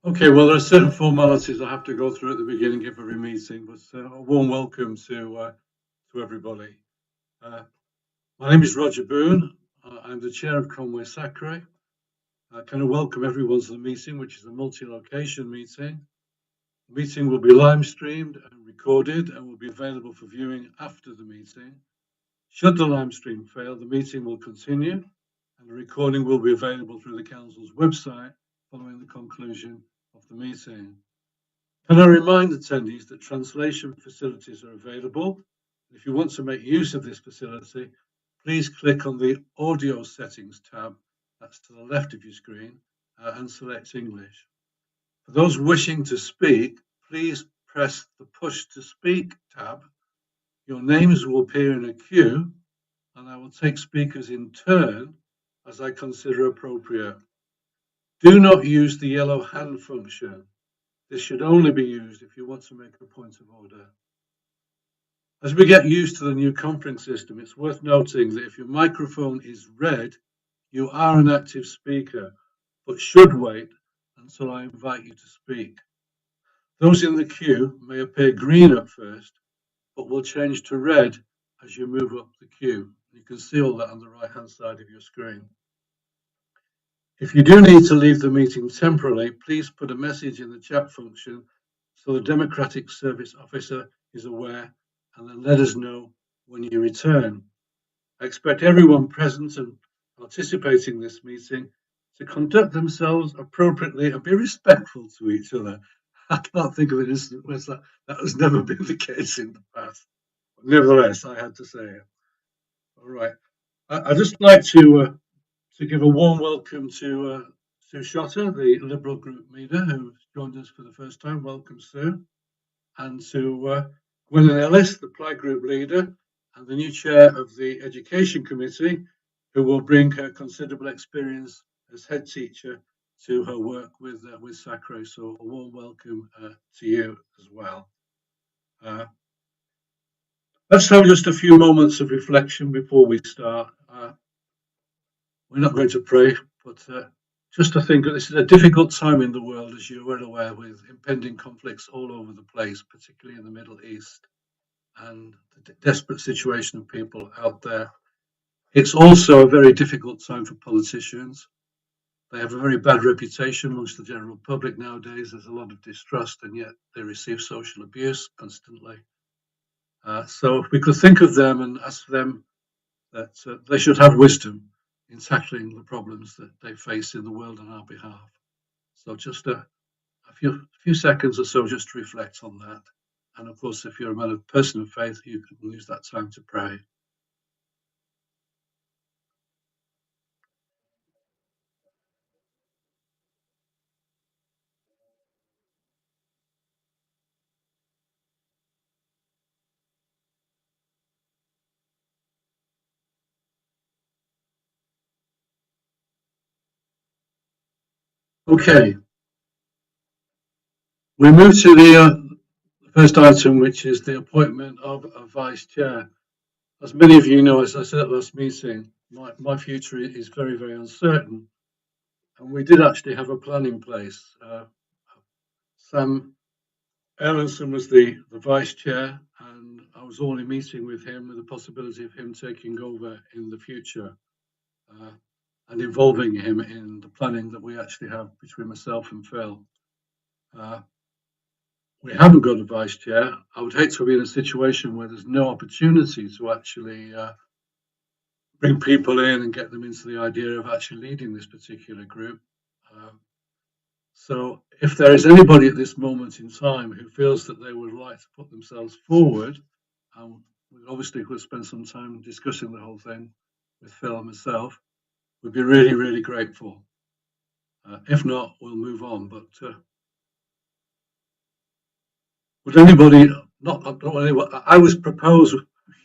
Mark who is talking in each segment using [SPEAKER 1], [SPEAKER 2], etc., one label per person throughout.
[SPEAKER 1] Okay, well, there are certain formalities I have to go through at the beginning of every meeting, but a warm welcome to everybody. Uh, my name is Roger Boone. I'm the chair of Conwy SAC. I kind of welcome everyone to the meeting, which is a multi-location meeting. The meeting will be live streamed and recorded and will be available for viewing after the meeting. Should the live stream fail, the meeting will continue and the recording will be available through the council's website following the conclusion of the meeting. Can I remind attendees that translation facilities are available? If you want to make use of this facility, please click on the audio settings tab, that's to the left of your screen, and select English. For those wishing to speak, please press the push to speak tab. Your names will appear in a queue and I will take speakers in turn as I consider appropriate. Do not use the yellow hand function. This should only be used if you want to make a point of order. As we get used to the new conference system, it's worth noting that if your microphone is red, you are an active speaker, but should wait until I invite you to speak. Those in the queue may appear green at first, but will change to red as you move up the queue. You can see all that on the right-hand side of your screen. If you do need to leave the meeting temporarily, please put a message in the chat function so the Democratic Service Officer is aware and then let us know when you return. I expect everyone present and participating in this meeting to conduct themselves appropriately and be respectful to each other. I can't think of an instance where that has never been the case in the past. Nevertheless, I had to say it. All right. I'd just like to give a warm welcome to Sue Shotter, the Liberal Group leader, who's joined us for the first time. Welcome, Sue. And to Gwyneth Ellis, the Plaid Group leader, and the new chair of the Education Committee, who will bring her considerable experience as head teacher to her work with SACRE. So a warm welcome to you as well. Let's have just a few moments of reflection before we start. We're not going to pray, but just to think that this is a difficult time in the world, as you're well aware, with impending conflicts all over the place, particularly in the Middle East, and the desperate situation of people out there. It's also a very difficult time for politicians. They have a very bad reputation amongst the general public nowadays. There's a lot of distrust, and yet they receive social abuse constantly. So if we could think of them and ask them that they should have wisdom in tackling the problems that they face in the world on our behalf. So just a few seconds or so just to reflect on that. And of course, if you're a person of faith, you can use that time to pray. Okay, we move to the first item, which is the appointment of a vice chair. As many of you know, as I said at last meeting, my future is very, very uncertain. And we did actually have a plan in place. Sam Erlandson was the vice chair, and I was only meeting with him with the possibility of him taking over in the future and involving him in the planning that we actually have between myself and Phil. We haven't got a vice chair. I would hate to be in a situation where there's no opportunity to actually bring people in and get them into the idea of actually leading this particular group. So if there is anybody at this moment in time who feels that they would like to put themselves forward, we obviously could spend some time discussing the whole thing with Phil and myself, we'd be really, really grateful. If not, we'll move on. But would anybody, I was proposed,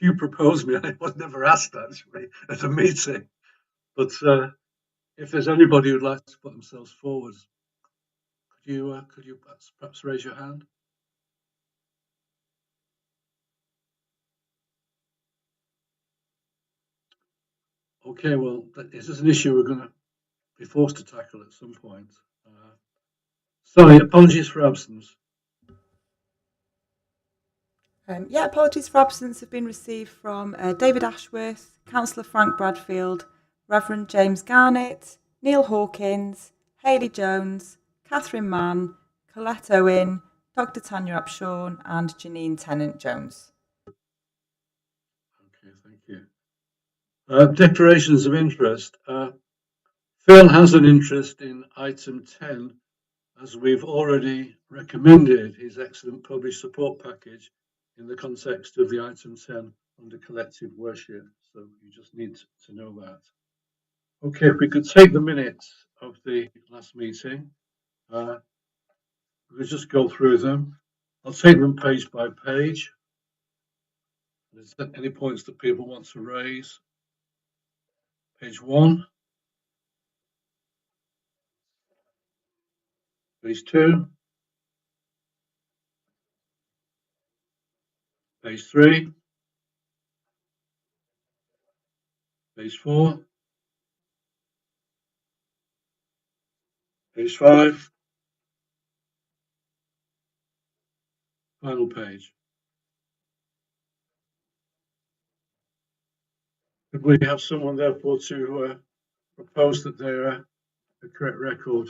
[SPEAKER 1] you proposed me, I was never asked actually at a meeting. But if there's anybody who'd like to put themselves forward, could you perhaps raise your hand? Okay, well, this is an issue we're going to be forced to tackle at some point. Sorry, apologies for absence.
[SPEAKER 2] Apologies for absence have been received from David Ashworth, Councillor Frank Bradfield, Reverend James Garnett, Neil Hawkins, Hayley Jones, Catherine Mann, Colette Owen, Dr. Tanya Upshawn, and Janine Tennant-Jones.
[SPEAKER 1] Okay, thank you. Declarations of interest. Phil has an interest in item 10, as we've already recommended his excellent published support package in the context of the item 10 under collective worship. So you just need to know that. Okay, if we could take the minutes of the last meeting, we'll just go through them. I'll take them page by page. Is there any points that people want to raise? Page 1. Page 2. Page 3. Page 4. Page 5. Final page. Could we have someone therefore to propose that they're the correct record?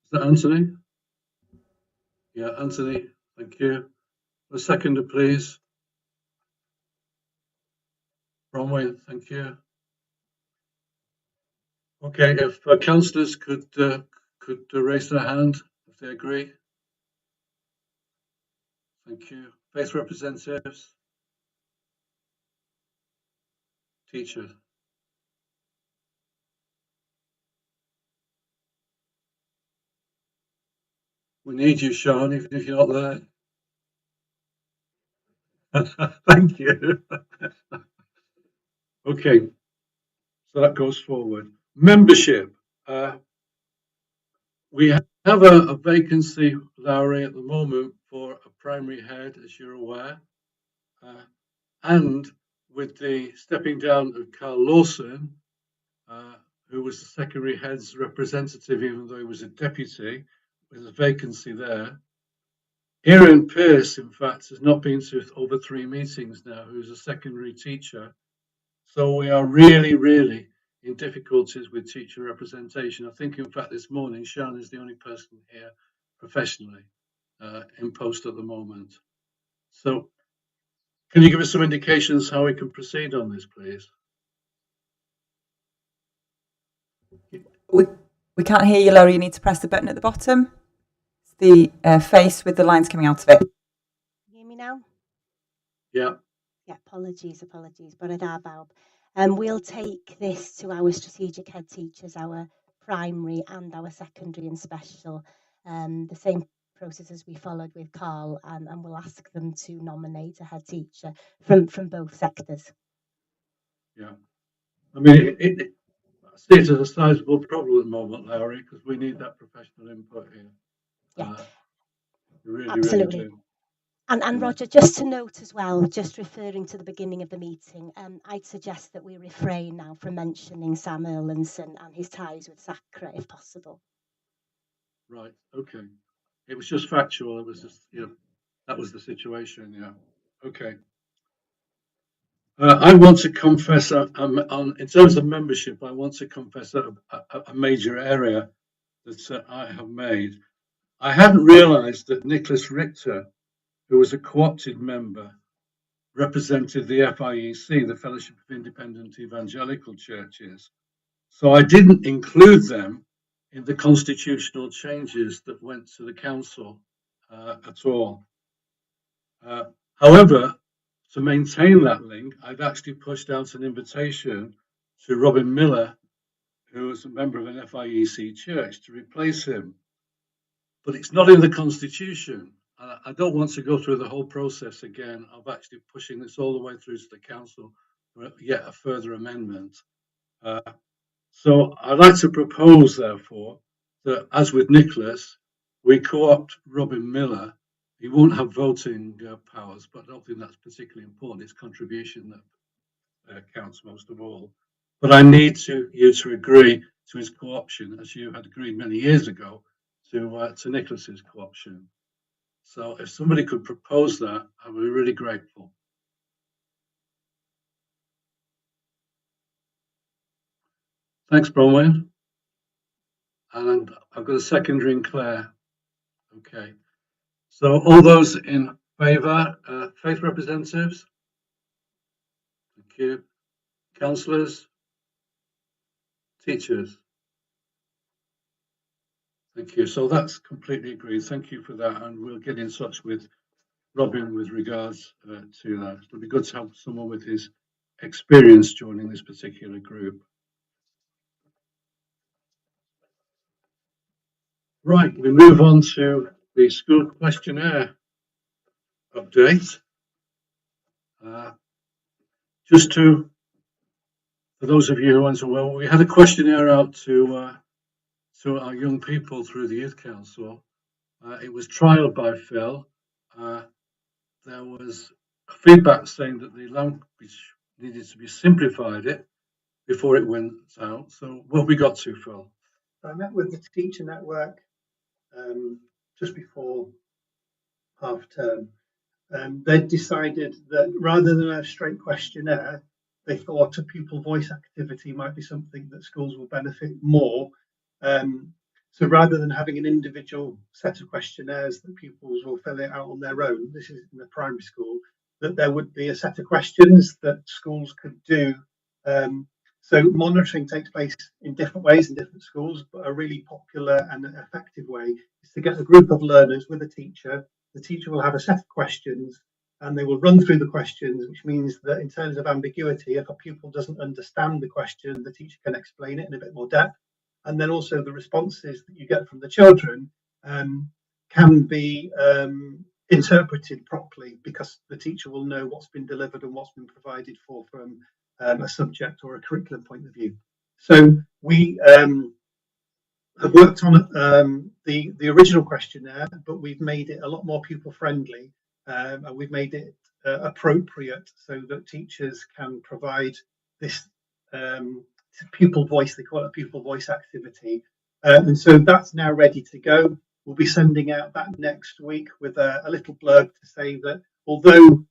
[SPEAKER 1] Is that Anthony? Yeah, Anthony, thank you. A seconder, please. Bronwyn, thank you. Okay, if councillors could raise their hand if they agree. Thank you. Faith representatives. Teachers. We need you, Sean, even if you're not there. Thank you. Okay, so that goes forward. Membership. We have a vacancy, Lowry, at the moment for a primary head, as you're aware. And with the stepping down of Carl Lawson, who was the secondary head's representative, even though he was a deputy, there's a vacancy there. Erin Pearce, in fact, has not been to over 3 meetings now, who's a secondary teacher. So we are really, really in difficulties with teacher representation. I think, in fact, this morning, Sean is the only person here professionally in post at the moment. So can you give us some indications how we can proceed on this, please?
[SPEAKER 2] We can't hear you, Laura. You need to press the button at the bottom. It's the face with the lines coming out of it.
[SPEAKER 3] Can you hear me now?
[SPEAKER 1] Yeah.
[SPEAKER 3] Yeah, apologies, but Bob. We'll take this to our strategic head teachers, our primary and our secondary and special, the same process as we followed with Carl, and we'll ask them to nominate a head teacher from both sectors.
[SPEAKER 1] Yeah. I mean, I see it as a sizable problem at the moment, Larry, because we need that professional input here.
[SPEAKER 3] Yeah,
[SPEAKER 1] really,
[SPEAKER 3] absolutely.
[SPEAKER 1] Really do.
[SPEAKER 3] And Roger, just to note as well, just referring to the beginning of the meeting, I'd suggest that we refrain now from mentioning Sam Erlandson and his ties with SACRA, if possible.
[SPEAKER 1] Right. Okay. It was just factual. It was just, that was the situation. Yeah. Okay. I want to confess in terms of membership, I want to confess a major area that I have made. I hadn't realised that Nicholas Richter, who was a co-opted member, represented the FIEC, the Fellowship of Independent Evangelical Churches. So I didn't include them in the constitutional changes that went to the council at all. However, to maintain that link, I've actually pushed out an invitation to Robin Miller, who was a member of an FIEC church, to replace him. But it's not in the constitution. I don't want to go through the whole process again of actually pushing this all the way through to the council for yet a further amendment. So I'd like to propose, therefore, that as with Nicholas, we co-opt Robin Miller. He won't have voting powers, but I don't think that's particularly important. It's contribution counts most of all. But I need you to agree to his co-option, as you had agreed many years ago to Nicholas's co-option. So if somebody could propose that, I would be really grateful. Thanks, Bronwyn. And I've got a secondary in Claire. Okay. So all those in favour, faith representatives? Thank you. Councillors? Teachers? Thank you. So that's completely agreed. Thank you for that. And we'll get in touch with Robin with regards to that. It'll be good to have someone with his experience joining this particular group. Right, we move on to the school questionnaire update. Just for those of you who aren't aware, we had a questionnaire out to our young people through the Youth Council. It was trialled by Phil. There was feedback saying that the language needed to be simplified before it went out. So what have we got to, Phil?
[SPEAKER 4] I met with the teacher network just before half term. They decided that rather than a straight questionnaire, they thought a pupil voice activity might be something that schools will benefit more. So rather than having an individual set of questionnaires that pupils will fill it out on their own, this is in the primary school, that there would be a set of questions that schools could do. So monitoring takes place in different ways in different schools, but a really popular and effective way is to get a group of learners with a teacher. The teacher will have a set of questions and they will run through the questions, which means that in terms of ambiguity, if a pupil doesn't understand the question, the teacher can explain it in a bit more depth. And then also the responses that you get from the children can be interpreted properly, because the teacher will know what's been delivered and what's been provided for from a subject or a curriculum point of view. So we have worked on the original questionnaire, but we've made it a lot more pupil friendly, and we've made it appropriate so that teachers can provide this pupil voice. They call it a pupil voice activity, and so that's now ready to go. We'll be sending out that next week with a little blurb to say that although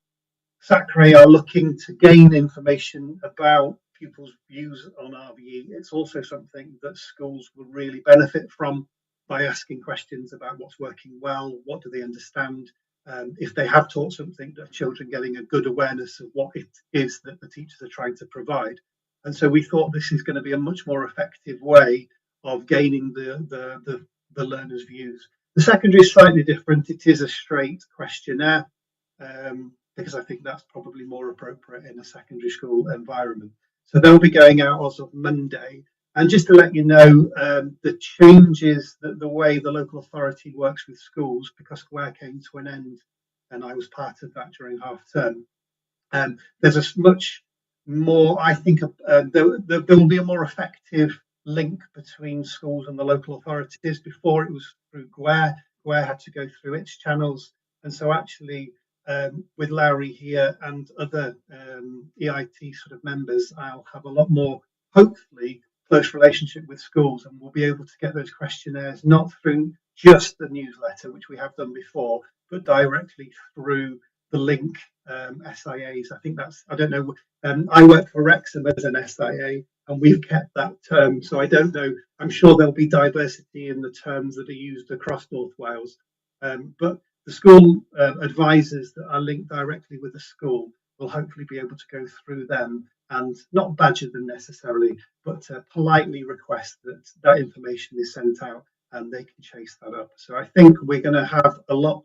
[SPEAKER 4] SACRE are looking to gain information about pupils' views on RVE, it's also something that schools will really benefit from by asking questions about what's working well, what do they understand, if they have taught something, that children getting a good awareness of what it is that the teachers are trying to provide. And so we thought this is going to be a much more effective way of gaining the learners' views. The secondary is slightly different. It is a straight questionnaire, because I think that's probably more appropriate in a secondary school environment. So they'll be going out as of Monday. And just to let you know, the changes, that the way the local authority works with schools, because Square came to an end and I was part of that during half term, there's a much more, I think, there will be a more effective link between schools and the local authorities. Before it was through Gware had to go through its channels. And so actually, with Lowry here and other EIT sort of members, I'll have a lot more, hopefully, close relationship with schools, and we'll be able to get those questionnaires not through just the newsletter, which we have done before, but directly through the link SIAs. I think that's, I don't know, I work for Wrexham as an SIA, and we've kept that term, so I don't know. I'm sure there'll be diversity in the terms that are used across North Wales, but the school advisors that are linked directly with the school will hopefully be able to go through them and not badger them necessarily, but politely request that that information is sent out and they can chase that up. So I think we're going to have a lot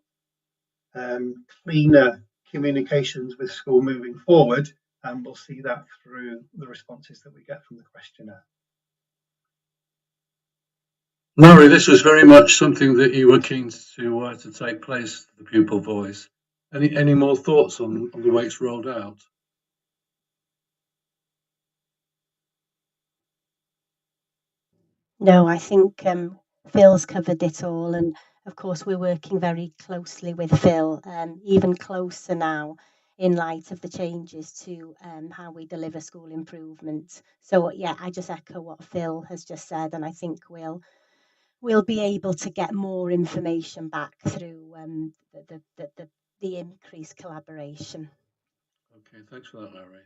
[SPEAKER 4] cleaner communications with school moving forward, and we'll see that through the responses that we get from the questionnaire.
[SPEAKER 1] Larry, this was very much something that you were keen to take place, the pupil voice. Any more thoughts on the way it's rolled out?
[SPEAKER 3] No, I think Phil's covered it all, and of course we're working very closely with Phil, even closer now in light of the changes to how we deliver school improvement. So yeah, I just echo what Phil has just said, and I think we'll be able to get more information back through the increased collaboration.
[SPEAKER 1] Okay, thanks for that, Larry.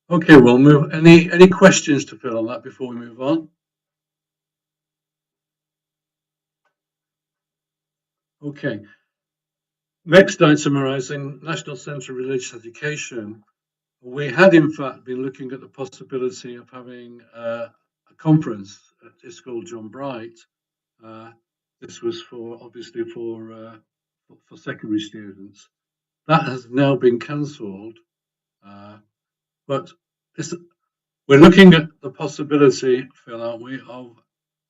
[SPEAKER 1] Okay, we'll move. Any questions to Phil on that before we move on? Okay. Next item summarising National Centre of Religious Education. We had in fact been looking at the possibility of having a conference at this school, John Bright. This was obviously for secondary students. That has now been cancelled, but we're looking at the possibility, Phil, aren't we, of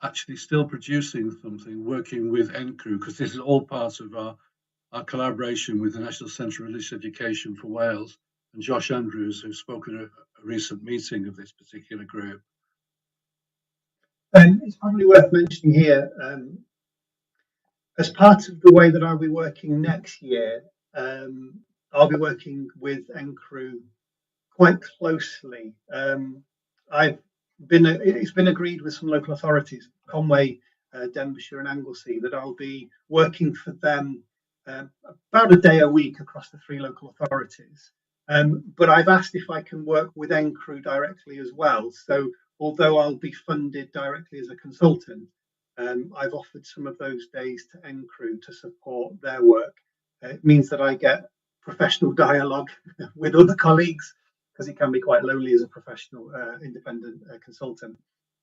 [SPEAKER 1] actually still producing something, working with ENG, because this is all part of our collaboration with the National Centre of Religious Education for Wales and Josh Andrews, who spoke at a recent meeting of this particular group.
[SPEAKER 4] It's probably worth mentioning here, as part of the way that I'll be working next year, I'll be working with ENG quite closely. It's been agreed with some local authorities, Conwy, Denbighshire and Anglesey, that I'll be working for them about a day a week across the 3 local authorities. But I've asked if I can work with ENG directly as well. So although I'll be funded directly as a consultant, I've offered some of those days to ENG to support their work. It means that I get professional dialogue with other colleagues, because it can be quite lonely as a professional independent consultant.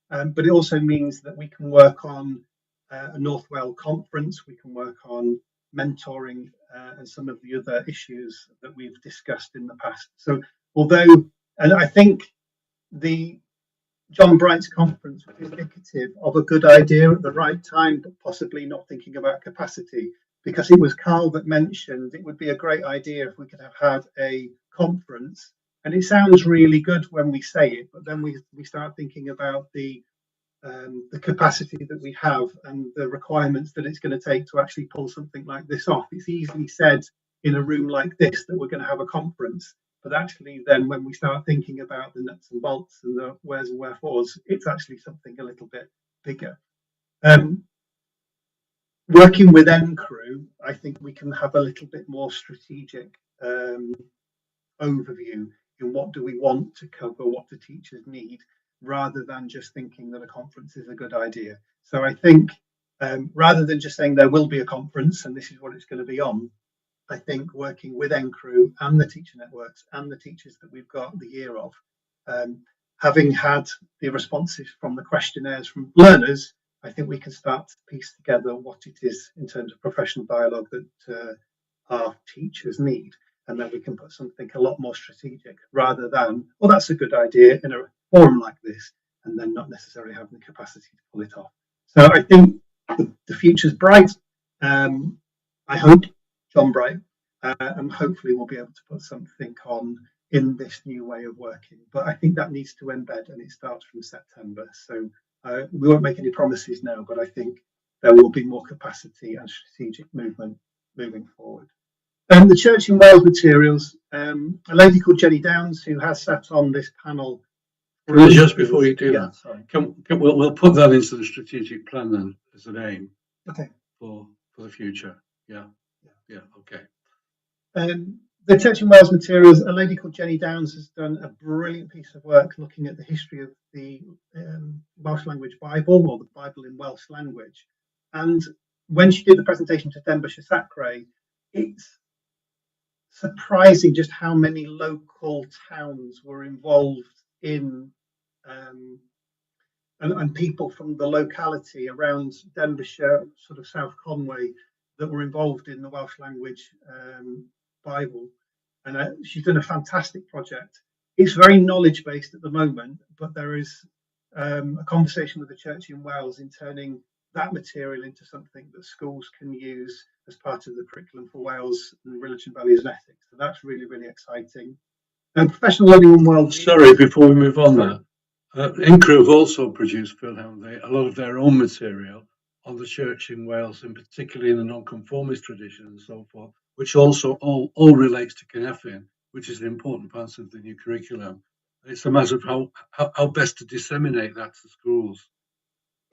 [SPEAKER 4] But it also means that we can work on a North Wales conference, we can work on mentoring and some of the other issues that we've discussed in the past. So and I think the John Bright's conference was indicative of a good idea at the right time, but possibly not thinking about capacity, because it was Carl that mentioned it would be a great idea if we could have had a conference. And it sounds really good when we say it, but then we start thinking about the capacity that we have and the requirements that it's going to take to actually pull something like this off. It's easily said in a room like this that we're going to have a conference, but actually then when we start thinking about the nuts and bolts and the wheres and wherefores, it's actually something a little bit bigger. Working with ENG, I think we can have a little bit more strategic overview in what do we want to cover, what do teachers need, rather than just thinking that a conference is a good idea. So I think rather than just saying there will be a conference and this is what it's going to be on, I think working with ENG and the teacher networks and the teachers that we've got the year of, having had the responses from the questionnaires from learners, I think we can start to piece together what it is in terms of professional dialogue that our teachers need. And then we can put something a lot more strategic rather than, well, that's a good idea in a forum like this, and then not necessarily having the capacity to pull it off. So I think the future's bright. I hope, John Bright, and hopefully we'll be able to put something on in this new way of working. But I think that needs to embed, and it starts from September. So we won't make any promises now, but I think there will be more capacity and strategic movement moving forward. The Church in Wales materials, a lady called Jenny Downs, who has sat on this panel.
[SPEAKER 1] Just before you do that, we'll put that into the strategic plan then as an aim.
[SPEAKER 4] Okay.
[SPEAKER 1] For the future. Yeah. Okay.
[SPEAKER 4] The Church in Wales materials, a lady called Jenny Downs has done a brilliant piece of work looking at the history of the Welsh language Bible, or the Bible in Welsh language. And when she did the presentation to Denbighshire SAC, it's surprising just how many local towns were involved in and people from the locality around Denbighshire, sort of South Conwy, that were involved in the Welsh language Bible. And she's done a fantastic project. It's very knowledge based at the moment, but there is a conversation with the Church in Wales in turning that material into something that schools can use as part of the curriculum for Wales and religion, values and ethics. So that's really, really exciting. And professional learning and world.
[SPEAKER 1] Sorry, before we move on there, ENG have also produced, Phil, haven't they, a lot of their own material on the Church in Wales, and particularly in the non-conformist tradition and so forth, which also all relates to Cynefin, which is an important part of the new curriculum. It's a matter of how best to disseminate that to schools.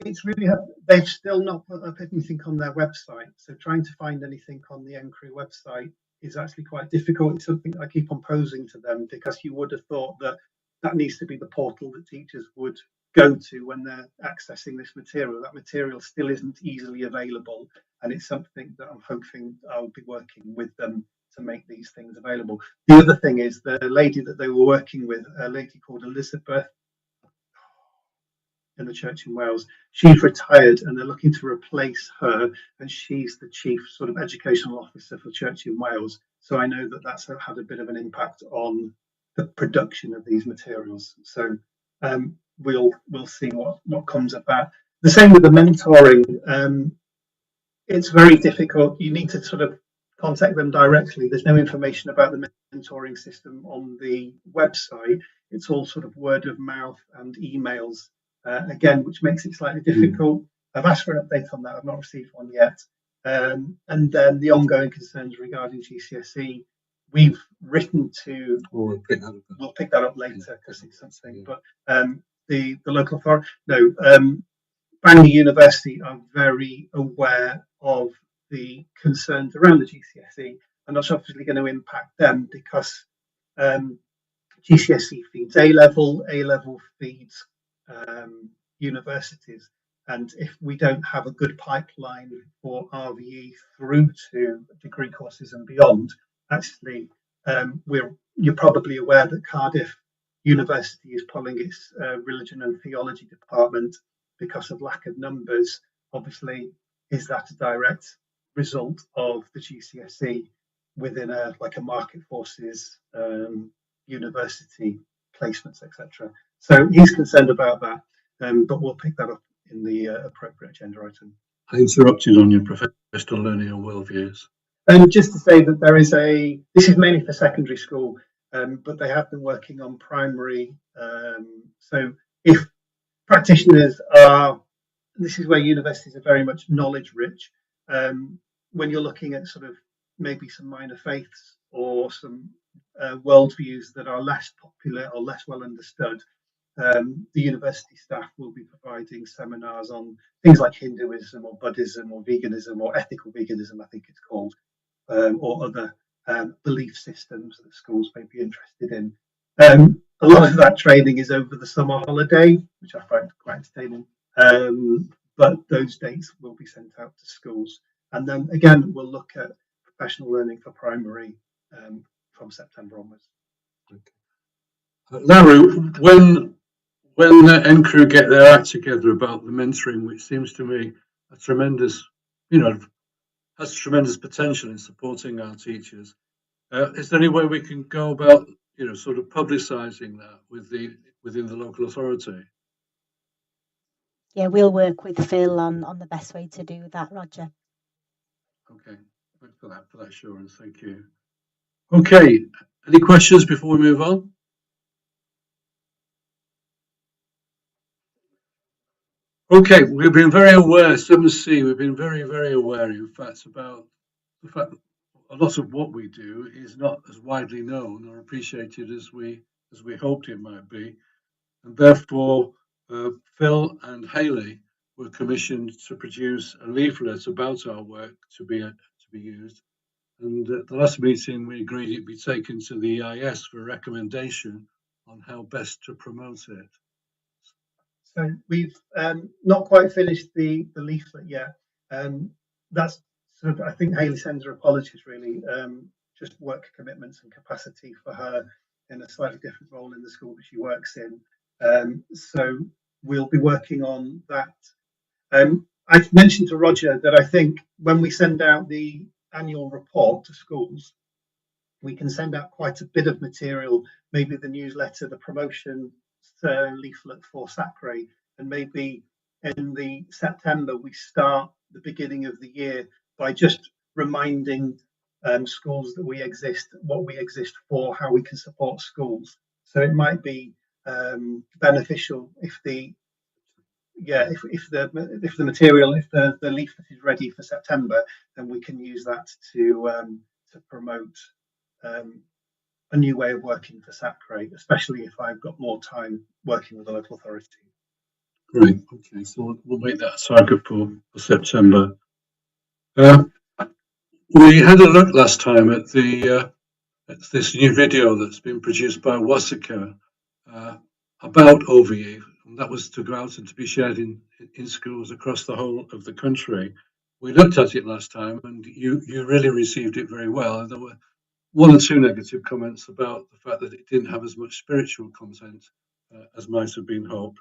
[SPEAKER 4] It's really, they've still not put up anything on their website. So trying to find anything on the ENG website is actually quite difficult. It's something I keep on posing to them, because you would have thought that that needs to be the portal that teachers would go to when they're accessing this material. That material still isn't easily available, and it's something that I'm hoping I'll be working with them to make these things available. The other thing is the lady that they were working with, a lady called Elizabeth in the church in Wales, she's retired and they're looking to replace her, and she's the chief sort of educational officer for Church in Wales. So I know that that's had a bit of an impact on the production of these materials. So we'll see what comes of that. The same with the mentoring. It's very difficult. You need to sort of contact them directly. There's no information about the mentoring system on the website. It's all sort of word of mouth and emails. Again, which makes it slightly difficult. I've asked for an update on that. I've not received one yet. And then the ongoing concerns regarding GCSE, we've written to. We'll pick that up later because it's something. But the local authority, Bangor University are very aware of the concerns around the GCSE, and that's obviously going to impact them because GCSE feeds A-level feeds universities, and if we don't have a good pipeline for RVE through to degree courses and beyond, actually you're probably aware that Cardiff University is pulling its religion and theology department because of lack of numbers. Obviously, is that a direct result of the GCSE within a market forces university placements, etc.? So he's concerned about that, but we'll pick that up in the appropriate agenda item.
[SPEAKER 1] I interrupted on your professional learning and worldviews.
[SPEAKER 4] Just to say that this is mainly for secondary school, but they have been working on primary. So if practitioners this is where universities are very much knowledge rich. When you're looking at sort of maybe some minor faiths or some worldviews that are less popular or less well understood, the university staff will be providing seminars on things like Hinduism or Buddhism or veganism or ethical veganism, I think it's called, or other belief systems that schools may be interested in. A lot of that training is over the summer holiday, which I find quite entertaining. But those dates will be sent out to schools. And then again, we'll look at professional learning for primary from September onwards.
[SPEAKER 1] Okay. Larry, when ENG get their act together about the mentoring, which seems to me a tremendous, has tremendous potential in supporting our teachers, is there any way we can go about, sort of publicising that within the local authority?
[SPEAKER 3] Yeah, we'll work with Phil on the best way to do that, Roger.
[SPEAKER 1] Okay, thanks for that assurance. Thank you. Okay, any questions before we move on? Okay, we've been very aware, 7C, we've been very, very aware, in fact, about the fact that a lot of what we do is not as widely known or appreciated as we hoped it might be. And therefore, Phil and Hayley were commissioned to produce a leaflet about our work to be used. And at the last meeting, we agreed it'd be taken to the EIS for recommendation on how best to promote it.
[SPEAKER 4] So we've not quite finished the leaflet yet. That's sort of, I think Hayley sends her apologies, really, just work commitments and capacity for her in a slightly different role in the school that she works in. So we'll be working on that. I've mentioned to Roger that I think when we send out the annual report to schools, we can send out quite a bit of material, maybe the newsletter, the promotion leaflet for SACRE, and maybe in the September we start the beginning of the year by just reminding schools that we exist, what we exist for, how we can support schools. So it might be beneficial if the material, if the leaflet is ready for September, then we can use that to to promote a new way of working for SACRE, especially if I've got more time working with the local authority.
[SPEAKER 1] Great. Okay, so we'll make that target for September. We had a look last time at this new video that's been produced by WASACA about OVE, and that was to go out and to be shared in schools across the whole of the country. We looked at it last time, and you really received it very well. There were one or two negative comments about the fact that it didn't have as much spiritual content as might have been hoped.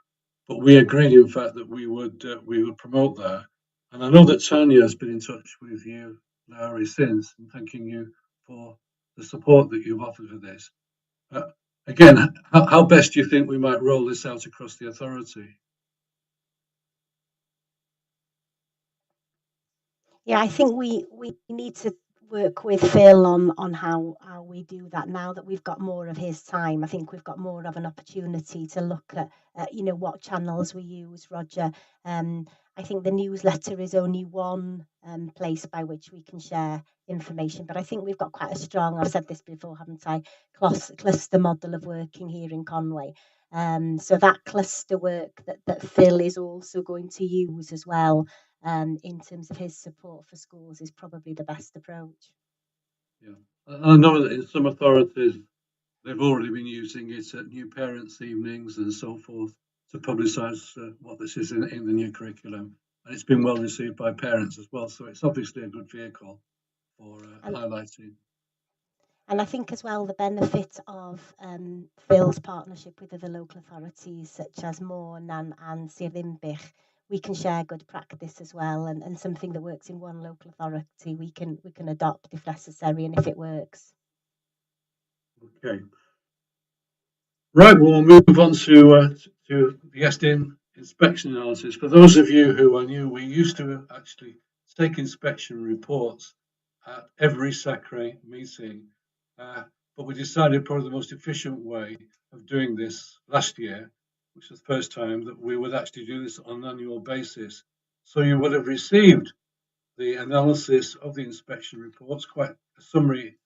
[SPEAKER 1] But we agreed, in fact, that we would promote that. And I know that Tanya has been in touch with you, Larry, since, and thanking you for the support that you've offered for this. Again, how best do you think we might roll this out across the authority?
[SPEAKER 3] Yeah, I think we need to work with Phil on how we do that now that we've got more of his time. I think we've got more of an opportunity to look at what channels we use, Roger. I think the newsletter is only one place by which we can share information, but I think we've got quite a strong, I've said this before, haven't I, cluster model of working here in Conwy. So that cluster work that Phil is also going to use as well, in terms of his support for schools, is probably the best approach.
[SPEAKER 1] Yeah, I know that in some authorities they've already been using it at new parents' evenings and so forth to publicise what this is in the new curriculum, and it's been well received by parents as well. So it's obviously a good vehicle for highlighting.
[SPEAKER 3] And I think as well the benefit of Phil's partnership with other local authorities such as Morn and Sir Ddinbych, we can share good practice as well, and something that works in one local authority we can adopt if necessary and if it works.
[SPEAKER 1] Okay. Right, we'll move on to the ESDIN inspection analysis. For those of you who are new, we used to actually take inspection reports at every SACRE meeting, but we decided probably the most efficient way of doing this last year, which was the first time that we would actually do this on an annual basis. So you would have received the analysis of the inspection reports, quite a summary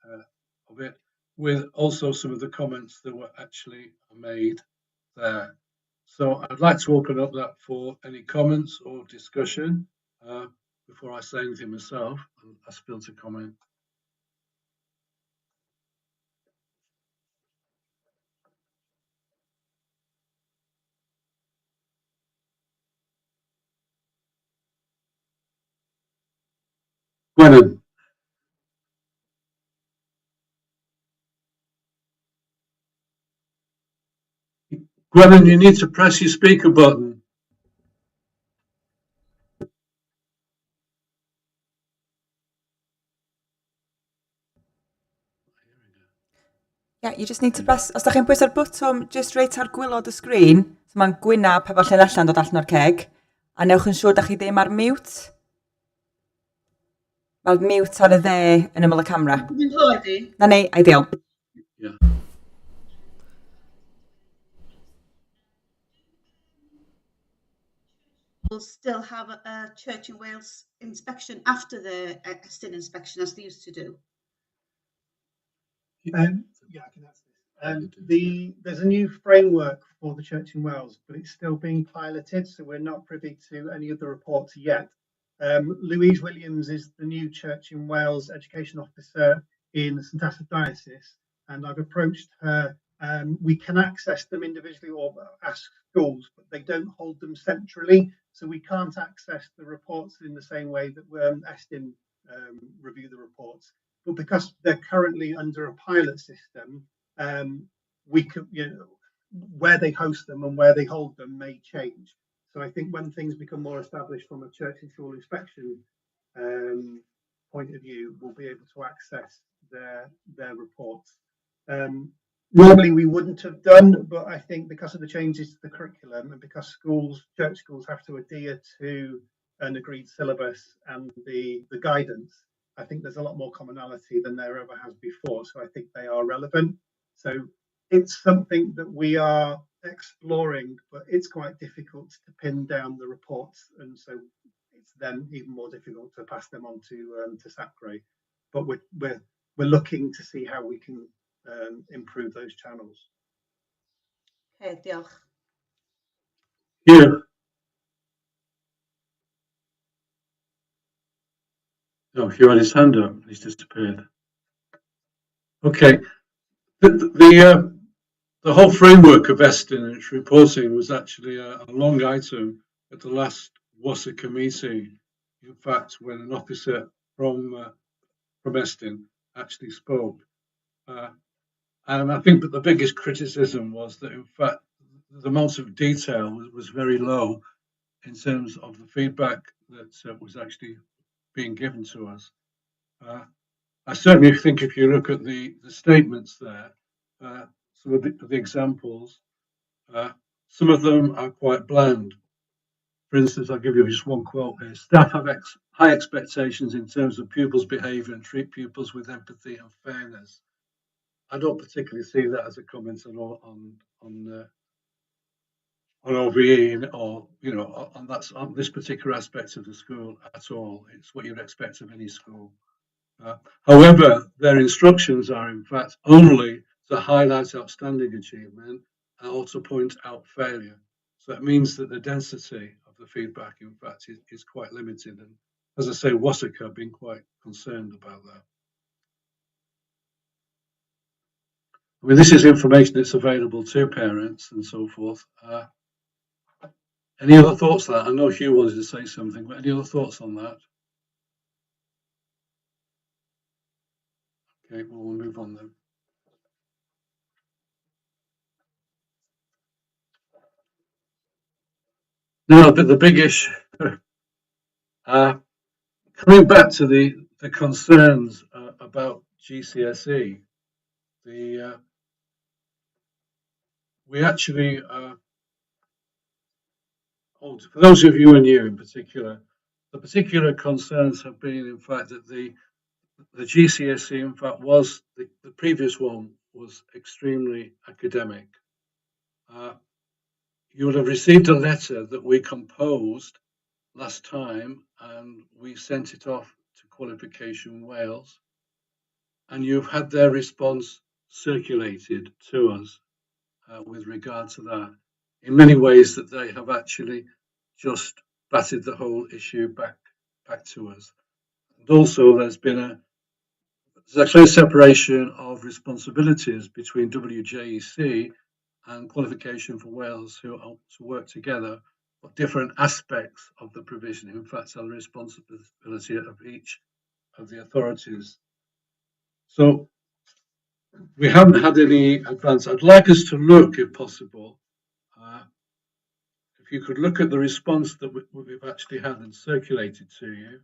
[SPEAKER 1] of it, with also some of the comments that were actually made there. So I'd like to open up that for any comments or discussion before I say anything myself and ask Phil to comment. Gwennon. Gwennon, you need to press your speaker button.
[SPEAKER 2] Yeah, you just need to press, os da chi'n pwyso'r bwtwm just reit ar gwylod y sgrin, so mae'n gwynab hefo llen allan dod allan o'r ceg, a newch yn siŵr da chi ddim ar mute. Mae'r mute ar y dde yn ymyl y camera. Na ni, ideal.
[SPEAKER 1] Yeah.
[SPEAKER 5] Will still have a Church in Wales inspection after the ESDIN inspection as they used to do.
[SPEAKER 4] Yeah, I can answer this. There's a new framework for the Church in Wales, but it's still being piloted, so we're not privy to any of the reports yet. Louise Williams is the new Church in Wales Education Officer in St Asaph Diocese, and I've approached her. We can access them individually or ask schools, but they don't hold them centrally, so we can't access the reports in the same way that ESDIN review the reports. But because they're currently under a pilot system, we could, where they host them and where they hold them may change. So I think when things become more established from a church and school inspection point of view, we'll be able to access their reports. Normally we wouldn't have done, but I think because of the changes to the curriculum and because church schools have to adhere to an agreed syllabus and the guidance, I think there's a lot more commonality than there ever has before. So I think they are relevant. So it's something that we are exploring, but it's quite difficult to pin down the reports. And so it's then even more difficult to pass them on to SACRE. But we're we're looking to see how we can improve those channels.
[SPEAKER 5] Okay, diolch.
[SPEAKER 1] Hugh. Oh, Hugh had his hand up. He's disappeared. Okay. The whole framework of Estin and its reporting was actually a long item at the last WASACA meeting. In fact, when an officer from Estin actually spoke. And I think that the biggest criticism was that, in fact, the amount of detail was very low in terms of the feedback that was actually being given to us. I certainly think if you look at the statements there, some of the examples, some of them are quite bland. For instance, I'll give you just one quote here. Staff have high expectations in terms of pupils' behaviour and treat pupils with empathy and fairness. I don't particularly see that as a comment on OVE or on this particular aspect of the school at all. It's what you'd expect of any school. However, their instructions are in fact only to highlight outstanding achievement or to point out failure. So that means that the density of the feedback, in fact, is quite limited. And as I say, WASACA have been quite concerned about that. I mean, this is information that's available to parents and so forth. Any other thoughts on that? I know Hugh wanted to say something, but any other thoughts on that? Okay, well, we'll move on then. Now, but the big issue, coming back to the concerns about GCSE, we actually, for those of you who are new in particular, the particular concerns have been, in fact, that the GCSE, in fact, was the previous one was extremely academic. You would have received a letter that we composed last time, and we sent it off to Qualification Wales, and you've had their response circulated to us with regard to that. In many ways, that they have actually just batted the whole issue back to us. And also, there's a clear separation of responsibilities between WJEC and Qualification for Wales, who are to work together, but different aspects of the provision, in fact, are the responsibility of each of the authorities. So we haven't had any advance. I'd like us to look, if possible, if you could look at the response that we've actually had and circulated to you.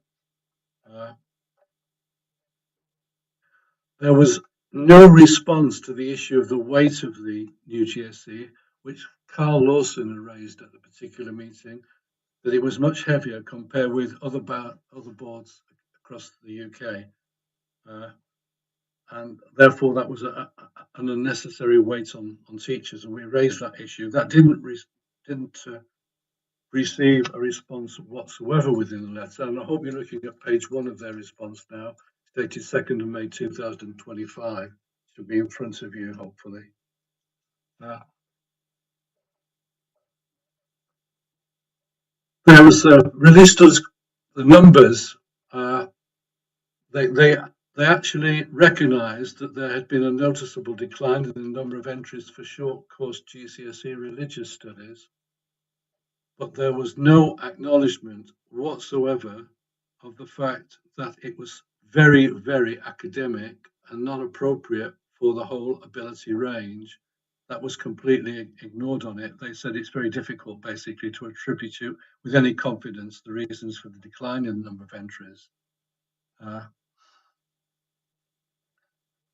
[SPEAKER 1] There was no response to the issue of the weight of the new GSE, which Carl Lawson had raised at the particular meeting, that it was much heavier compared with other boards across the UK. And therefore, that was an unnecessary weight on teachers, and we raised that issue. That didn't receive a response whatsoever within the letter, and I hope you're looking at page 1 of their response now, dated 2nd of May 2025. Should be in front of you, hopefully. There was released us the numbers. They actually recognised that there had been a noticeable decline in the number of entries for short course GCSE religious studies, but there was no acknowledgement whatsoever of the fact that it was very, very academic and not appropriate for the whole ability range. That was completely ignored on it. They said it's very difficult, basically, to attribute with any confidence the reasons for the decline in the number of entries.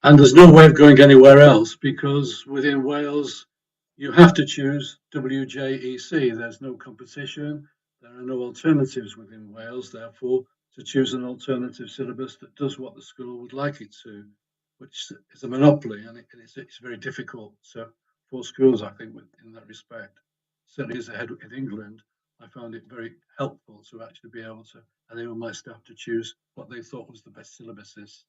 [SPEAKER 1] And there's no way of going anywhere else, because within Wales, you have to choose WJEC. There's no competition. There are no alternatives within Wales, therefore, to choose an alternative syllabus that does what the school would like it to, which is a monopoly, and it's very difficult for schools, I think, in that respect. Certainly as a head in England, I found it very helpful to actually be able to enable my staff to choose what they thought was the best syllabuses.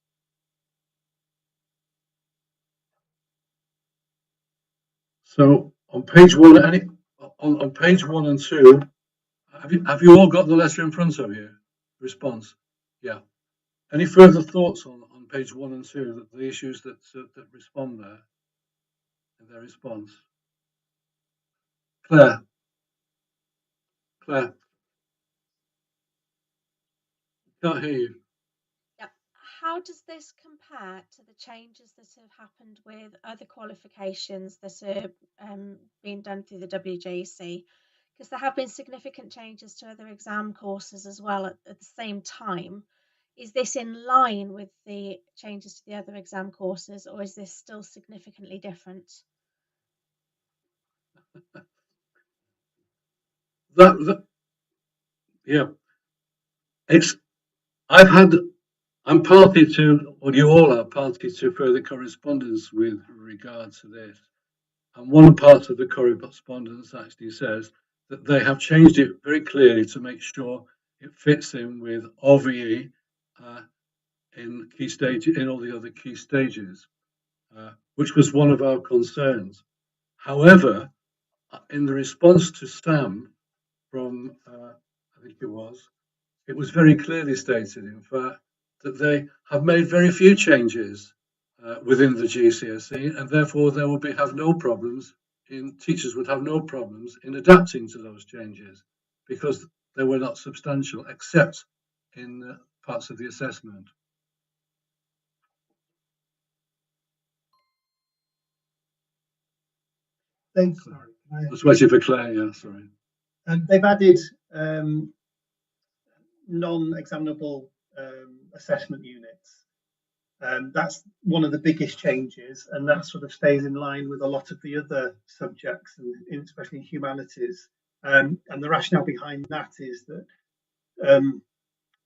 [SPEAKER 1] So on page one, on page 1 and 2, have you all got the letter in front of you? Response. Yeah. Any further thoughts on page 1 and 2, the issues that respond there in their response? Claire. Can't hear you.
[SPEAKER 6] Yep. How does this compare to the changes that have happened with other qualifications that are being done through the WJC? Because there have been significant changes to other exam courses as well at the same time. Is this in line with the changes to the other exam courses, or is this still significantly different?
[SPEAKER 1] Yeah. I'm party to, or you all are party to further correspondence with regard to this. And one part of the correspondence actually says that they have changed it very clearly to make sure it fits in with OVE in key stage, in all the other key stages, which was one of our concerns. However, in the response to Sam from, I think it was very clearly stated, in fact, that they have made very few changes within the GCSE, and therefore there will have no problems teachers would have no problems in adapting to those changes because they were not substantial, except in parts of the assessment.
[SPEAKER 4] Sorry.
[SPEAKER 1] Just waiting for Claire. Yeah, sorry.
[SPEAKER 4] They've added non-examinable assessment units. That's one of the biggest changes, and that sort of stays in line with a lot of the other subjects, and especially in humanities. And the rationale behind that is that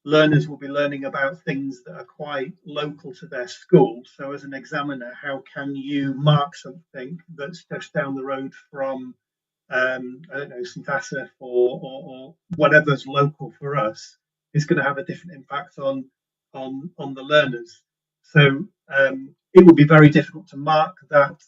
[SPEAKER 4] learners will be learning about things that are quite local to their school. So as an examiner, how can you mark something that's just down the road from, I don't know, St Asaph or whatever's local for us, is going to have a different impact on the learners. So it would be very difficult to mark that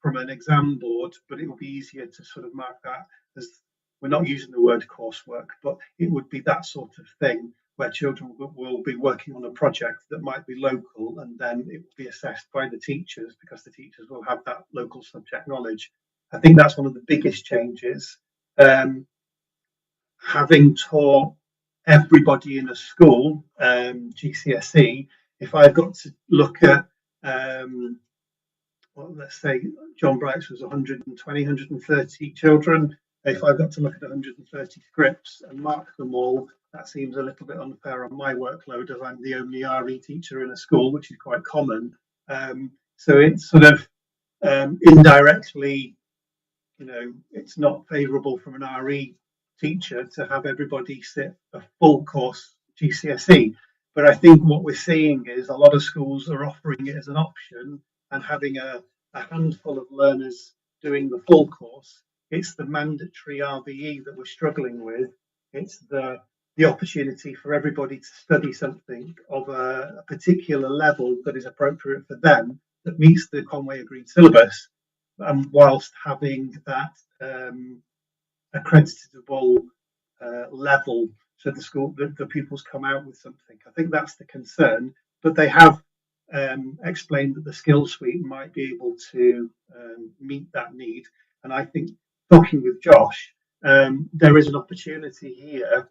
[SPEAKER 4] from an exam board, but it will be easier to sort of mark that as, we're not using the word coursework, but it would be that sort of thing where children will be working on a project that might be local, and then it will be assessed by the teachers because the teachers will have that local subject knowledge. I think that's one of the biggest changes. Having taught everybody in a school GCSE, if I've got to look at well, let's say John Bright's was 120, 130 children. If I've got to look at 130 scripts and mark them all, that seems a little bit unfair on my workload, as I'm the only RE teacher in a school, which is quite common. So it's sort of indirectly, you know, it's not favourable from an RE teacher to have everybody sit a full course GCSE. But I think what we're seeing is a lot of schools are offering it as an option and having a handful of learners doing the full course. It's the mandatory RBE that we're struggling with. It's the opportunity for everybody to study something of a particular level that is appropriate for them, that meets the Conwy agreed syllabus, whilst having that accreditable level, so the school, the pupils come out with something. I think that's the concern, but they have explained that the skill suite might be able to meet that need. And I think, talking with Josh, there is an opportunity here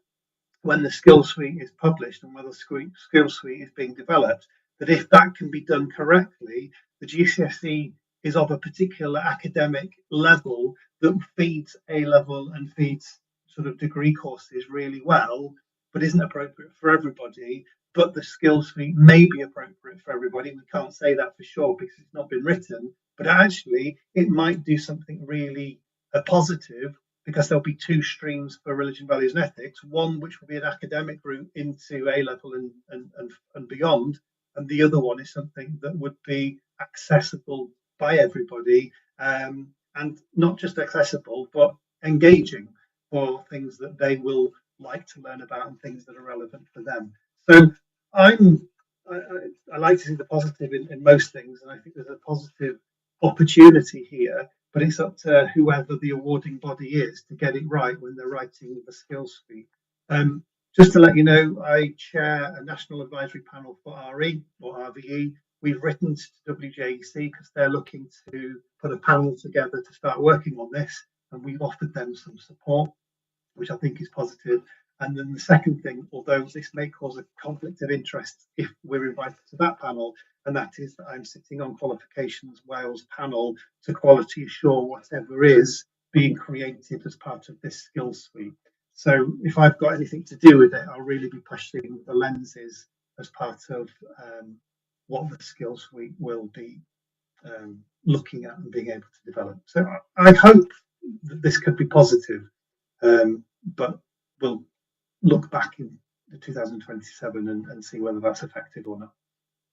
[SPEAKER 4] when the skill suite is published and whether the skill suite is being developed, that if that can be done correctly, the GCSE is of a particular academic level that feeds A level and feeds sort of degree courses really well, but isn't appropriate for everybody. But the skill suite may be appropriate for everybody. We can't say that for sure because it's not been written, but actually it might do something really positive, because there'll be two streams for religion, values and ethics, one which will be an academic route into A level and beyond, and the other one is something that would be accessible by everybody, and not just accessible but engaging for things that they will like to learn about and things that are relevant for them. So I like to see the positive in most things, and I think there's a positive opportunity here, but it's up to whoever the awarding body is to get it right when they're writing the skills suite. Just to let you know, I chair a national advisory panel for RE or RVE. We've written to WJEC because they're looking to put a panel together to start working on this, and we've offered them some support, which I think is positive. And then the second thing, although this may cause a conflict of interest if we're invited to that panel, and that is that I'm sitting on Qualifications Wales panel to quality assure whatever is being created as part of this skills suite. So if I've got anything to do with it, I'll really be pushing the lenses as part of what the skills suite will be looking at and being able to develop. So I hope that this could be positive, but we'll look back in 2027 and see whether that's effective or not.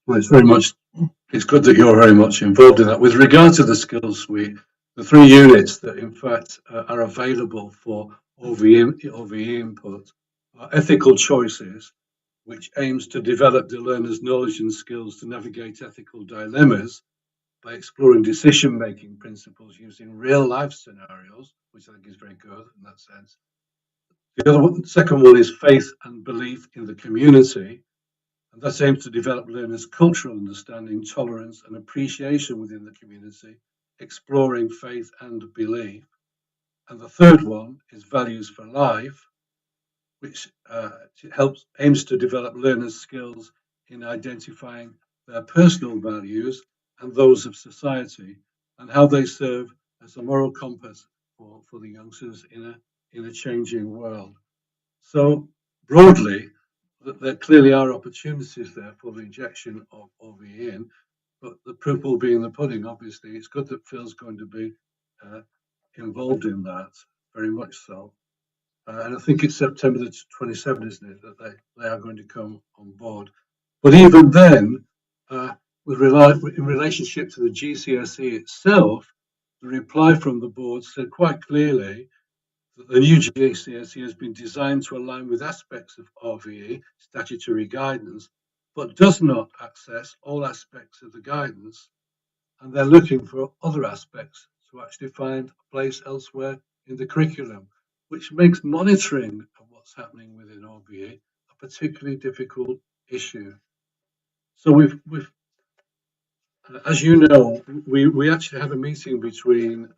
[SPEAKER 1] Well, it's good that you're very much involved in that. With regard to the skills suite, the 3 units that in fact are available for OVE input are ethical choices, which aims to develop the learner's knowledge and skills to navigate ethical dilemmas by exploring decision-making principles using real-life scenarios, which I think is very good in that sense. The second one is faith and belief in the community, and that aims to develop learners' cultural understanding, tolerance, and appreciation within the community, exploring faith and belief. And the third one is values for life, which aims to develop learners' skills in identifying their personal values and those of society, and how they serve as a moral compass for the youngsters in a changing world. So broadly, there clearly are opportunities there for the injection of OVE in, but the proof will be in the pudding. Obviously, it's good that Phil's going to be involved in that, very much so. And I think it's September the 27th, isn't it, that they are going to come on board. But even then, in relationship to the GCSE itself, the reply from the board said quite clearly that the new GCSE has been designed to align with aspects of RVE statutory guidance, but does not access all aspects of the guidance, and they're looking for other aspects to actually find a place elsewhere in the curriculum, which makes monitoring of what's happening within RVE a particularly difficult issue. So we've as you know, we actually had a meeting between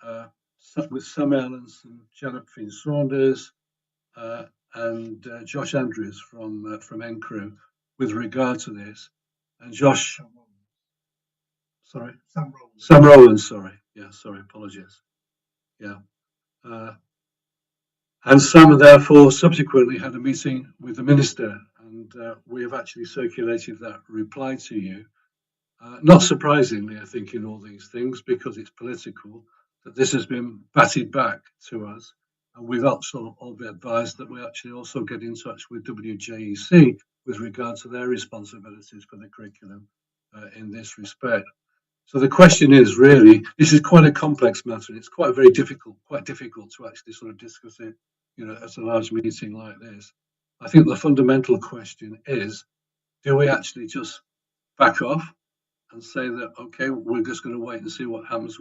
[SPEAKER 1] with Sam Ellens and Janet Finn Saunders and Josh Andrews from ENG with regard to this. And Josh, sorry, Sam Rowlands, sorry, yeah, sorry, apologies, yeah. And Sam therefore subsequently had a meeting with the minister, and we have actually circulated that reply to you. Not surprisingly, I think, in all these things, because it's political, that this has been batted back to us. And we've also all been advised that we actually also get in touch with WJEC with regard to their responsibilities for the curriculum in this respect. So the question is really, this is quite a complex matter, and it's quite difficult to actually sort of discuss it, at a large meeting like this. I think the fundamental question is, do we actually just back off and say that, okay, we're just going to wait and see what happens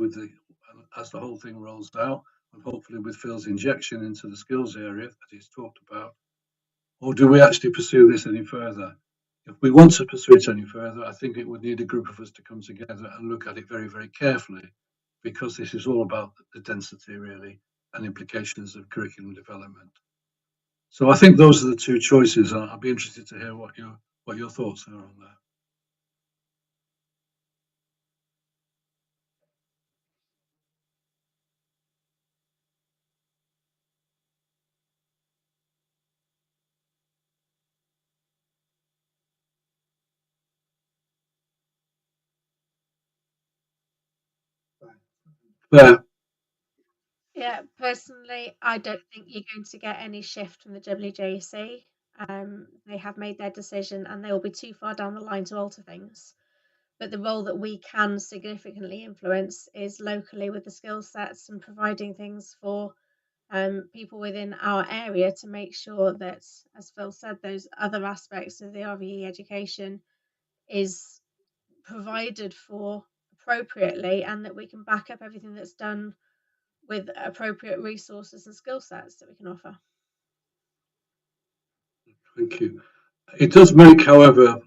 [SPEAKER 1] as the whole thing rolls out, and hopefully with Phil's injection into the skills area that he's talked about, or do we actually pursue this any further? If we want to pursue it any further, I think it would need a group of us to come together and look at it very, very carefully, because this is all about the density really and implications of curriculum development. So I think those are the two choices. I'll be interested to hear what your thoughts are on that.
[SPEAKER 6] Yeah, personally, I don't think you're going to get any shift from the WJC. They have made their decision and they will be too far down the line to alter things. But the role that we can significantly influence is locally with the skill sets and providing things for people within our area to make sure that, as Phil said, those other aspects of the RVE education is provided for appropriately, and that we can back up everything that's done with appropriate resources and skill sets that we can offer.
[SPEAKER 1] Thank you. It does make, however,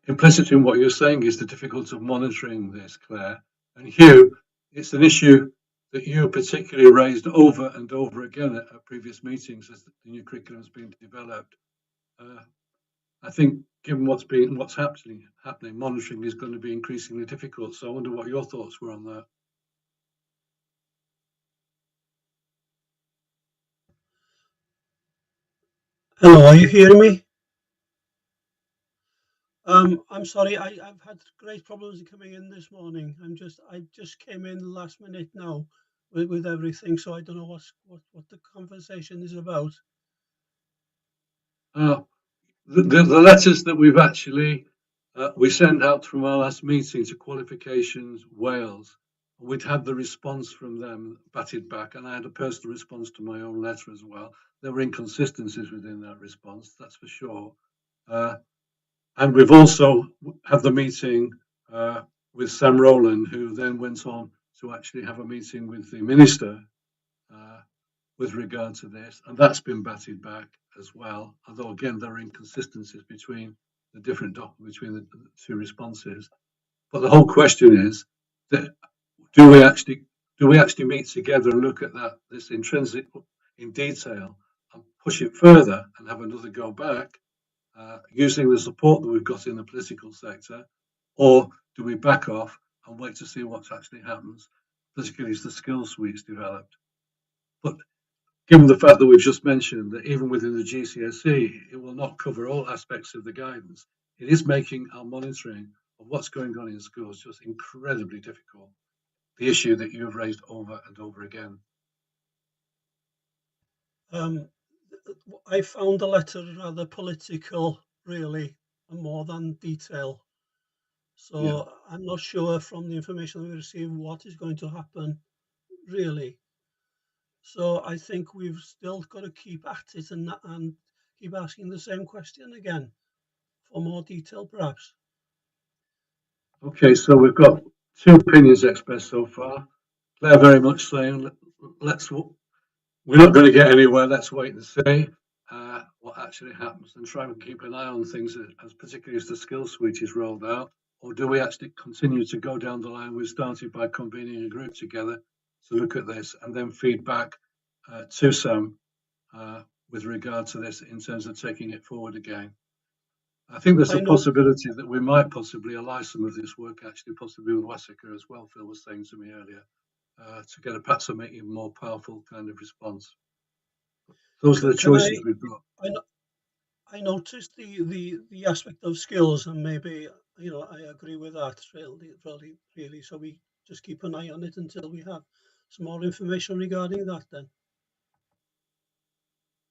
[SPEAKER 1] implicit in what you're saying is the difficulty of monitoring this, Claire. And Hugh, it's an issue that you particularly raised over and over again at previous meetings as the new curriculum has been developed. I think, given what's happening, monitoring is going to be increasingly difficult. So I wonder what your thoughts were on that.
[SPEAKER 7] Hello, are you hearing me? I'm sorry, I've had great problems coming in this morning. I just came in last minute now with everything, so I don't know what the conversation is about.
[SPEAKER 1] The letters that we've actually we sent out from our last meeting to Qualifications Wales, we'd had the response from them batted back, and I had a personal response to my own letter as well. There were inconsistencies within that response, that's for sure. And we've also had the meeting with Sam Rowland, who then went on to actually have a meeting with the minister with regard to this, and that's been batted back as well. Although again, there are inconsistencies between the between the two responses. But the whole question is that do we actually meet together and look at this intrinsic in detail and push it further and have another go back using the support that we've got in the political sector, or do we back off and wait to see what actually happens, particularly as the skills suite's developed? But given the fact that we've just mentioned that even within the GCSE, it will not cover all aspects of the guidance, it is making our monitoring of what's going on in schools just incredibly difficult. The issue that you've raised over and over again.
[SPEAKER 7] I found the letter rather political, really, and more than detail. So yeah. I'm not sure from the information we received what is going to happen, really. So I think we've still got to keep at it and keep asking the same question again for more detail, perhaps.
[SPEAKER 1] Okay, so we've got two opinions expressed so far. Claire very much saying, we're not going to get anywhere. Let's wait and see what actually happens and try and keep an eye on things as particularly as the skills suite is rolled out. Or do we actually continue to go down the line? We started by convening a group together to look at this and then feed back to Sam with regard to this in terms of taking it forward again. I think there's a possibility that we might possibly ally some of this work actually possibly with WASACA as well, Phil was saying to me earlier, to get perhaps a even more powerful kind of response. Those are the choices we've got.
[SPEAKER 7] I noticed the aspect of skills, and maybe I agree with that really. So we just keep an eye on it until we have some more information regarding that. Then,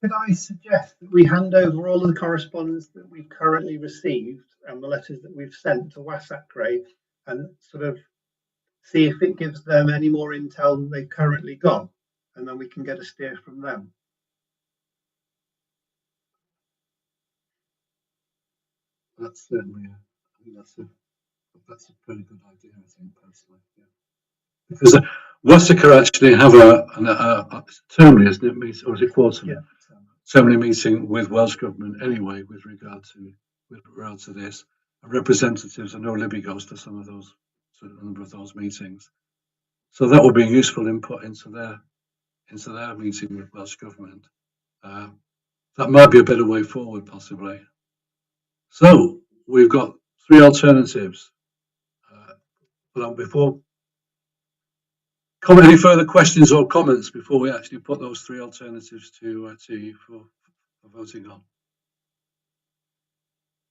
[SPEAKER 4] could I suggest that we hand over all of the correspondence that we've currently received and the letters that we've sent to WASAC and sort of see if it gives them any more intel than they've currently got, and then we can get a steer from them.
[SPEAKER 1] That's certainly, I think that's a pretty good idea, I think, personally. Yeah. Because WASACA actually have a termly, isn't it, or is it quarterly? Yeah. Termly meeting with Welsh Government anyway with regard to this. Representatives, I know Libby goes to some of those, to a number of those meetings. So that would be a useful input into their meeting with Welsh Government. That might be a better way forward, possibly. So we've got three alternatives. But before any further questions or comments before we actually put those three alternatives to you for voting on.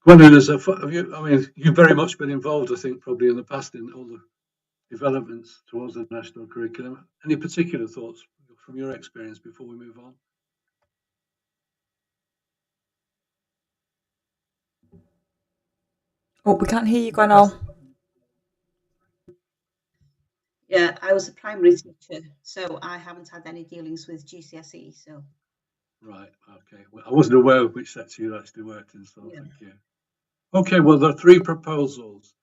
[SPEAKER 1] Gwendolyn, you've very much been involved, I think, probably in the past in all the developments towards the national curriculum. Any particular thoughts from your experience before we move on?
[SPEAKER 2] Oh, we can't hear you, Gwenol.
[SPEAKER 5] Yeah, I was a primary teacher, so I haven't had any dealings with GCSE. So.
[SPEAKER 1] Right. Okay. Well, I wasn't aware of which sector you actually worked in, so yeah. Thank you. Okay. Well, there are three proposals.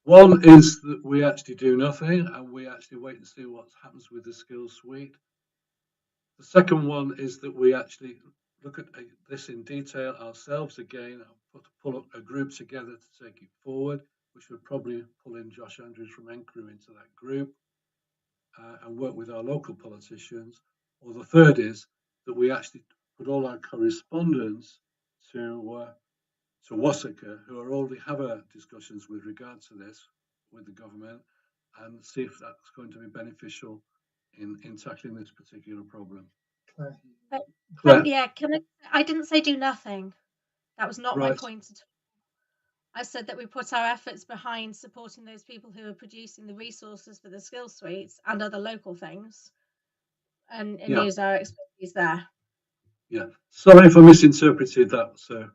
[SPEAKER 1] One is that we actually do nothing and we actually wait and see what happens with the skills suite. The second one is that we actually look at this in detail ourselves again, pull up a group together to take it forward, which would probably pull in Josh Andrews from ENG into that group and work with our local politicians. Or the third is that we actually put all our correspondence to WASACA, who are already have discussions with regard to this with the government, and see if that's going to be beneficial in tackling this particular problem.
[SPEAKER 6] Claire. Yeah, I didn't say do nothing. That was not my point at all. I said that we put our efforts behind supporting those people who are producing the resources for the skill suites and other local things, and use our expertise there.
[SPEAKER 1] Yeah, sorry if I misinterpreted that, sir.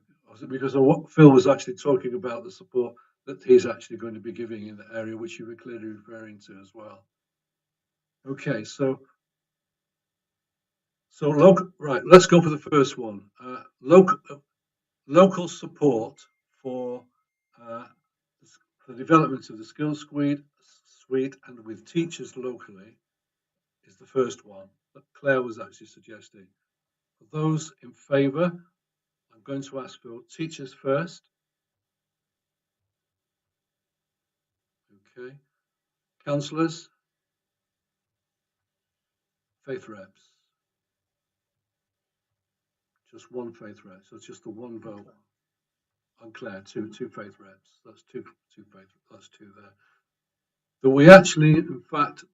[SPEAKER 1] Because what Phil was actually talking about the support that he's actually going to be giving in the area, which you were clearly referring to as well. Okay, so local, right, let's go for the first one. Local support for the development of the skills suite and with teachers locally is the first one that Claire was actually suggesting. For those in favour, I'm going to ask for teachers first. Okay. Councillors? Faith reps? Just one faith rep, so it's just the one vote. On Claire, two faith reps. That's two faith. That's two there. That we actually, in fact,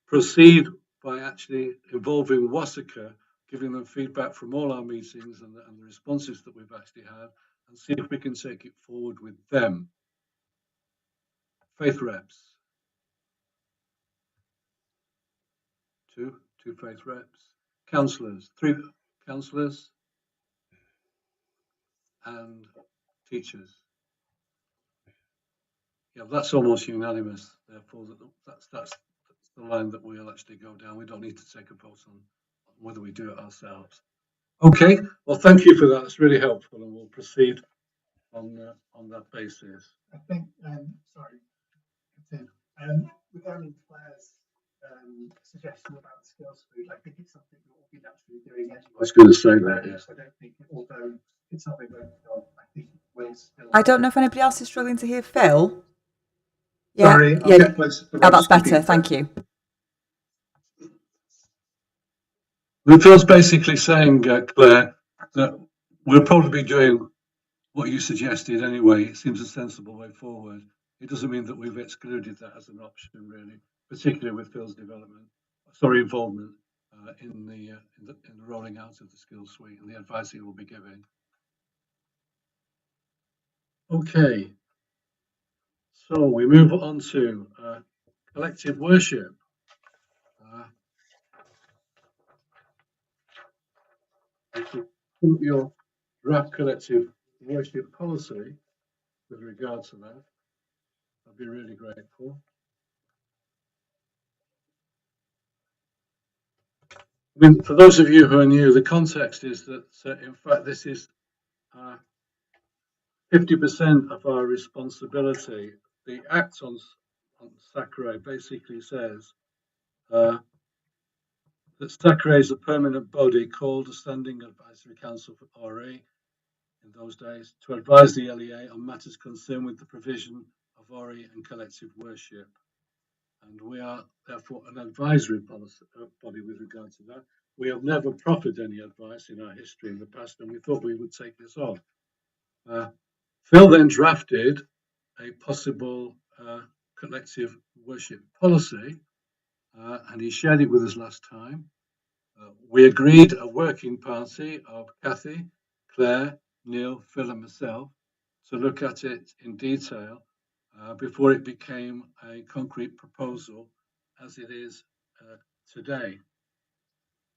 [SPEAKER 1] proceed by actually involving WASACA, giving them feedback from all our meetings and the responses that we've actually had, and see if we can take it forward with them. Faith reps. Two faith reps. Councillors, 3 councillors and teachers. Yeah, that's almost unanimous. Therefore, that's the line that we'll actually go down. We don't need to take a vote on whether we do it ourselves. Okay, well, thank you for that. It's really helpful, and we'll proceed on that basis.
[SPEAKER 4] I think, sorry, regarding Claire's suggestion about the skills suite, I think it's something that we'll be naturally doing anyway.
[SPEAKER 1] I was going to say that, yes.
[SPEAKER 4] I don't think, although it's not been voted on, I think we'll still.
[SPEAKER 2] I don't know if anybody else is struggling to hear Phil.
[SPEAKER 4] Sorry, I'll get closer to the
[SPEAKER 2] that's better. Thank you.
[SPEAKER 1] Phil's basically saying, Claire, that we'll probably be doing what you suggested anyway. It seems a sensible way forward. It doesn't mean that we've excluded that as an option, really, particularly with Phil's involvement in the rolling out of the skills suite and the advice he will be giving. Okay, so we move on to collective worship. Your draft collective worship policy with regard to that, I'd be really grateful. I mean, for those of you who are new, the context is that, in fact, this is 50% of our responsibility. The Act on SACRE basically says that SACRE is a permanent body called a Standing Advisory Council for RE in those days to advise the LEA on matters concerned with the provision of RE and collective worship. And we are therefore an advisory body with regard to that. We have never proffered any advice in our history in the past, and we thought we would take this on. Phil then drafted a possible collective worship policy, and he shared it with us last time. We agreed a working party of Kathy, Claire, Neil, Phil, and myself to look at it in detail before it became a concrete proposal as it is today.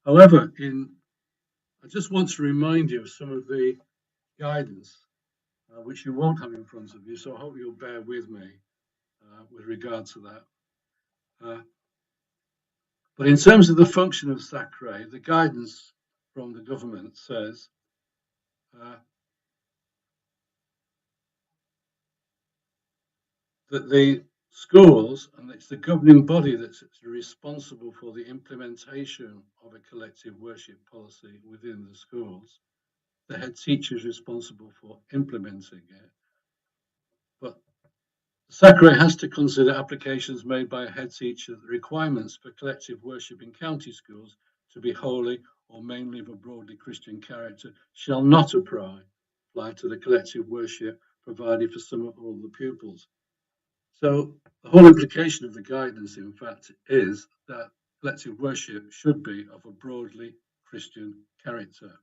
[SPEAKER 1] However, I just want to remind you of some of the guidance which you won't have in front of you, so I hope you'll bear with me with regard to that. But in terms of the function of SACRE, the guidance from the government says that the schools, and it's the governing body that's responsible for the implementation of a collective worship policy within the schools. The head teacher is responsible for implementing it. But SACRE has to consider applications made by a head teacher that the requirements for collective worship in county schools to be wholly or mainly of a broadly Christian character shall not apply to the collective worship provided for some or all the pupils. So the whole implication of the guidance, in fact, is that collective worship should be of a broadly Christian character.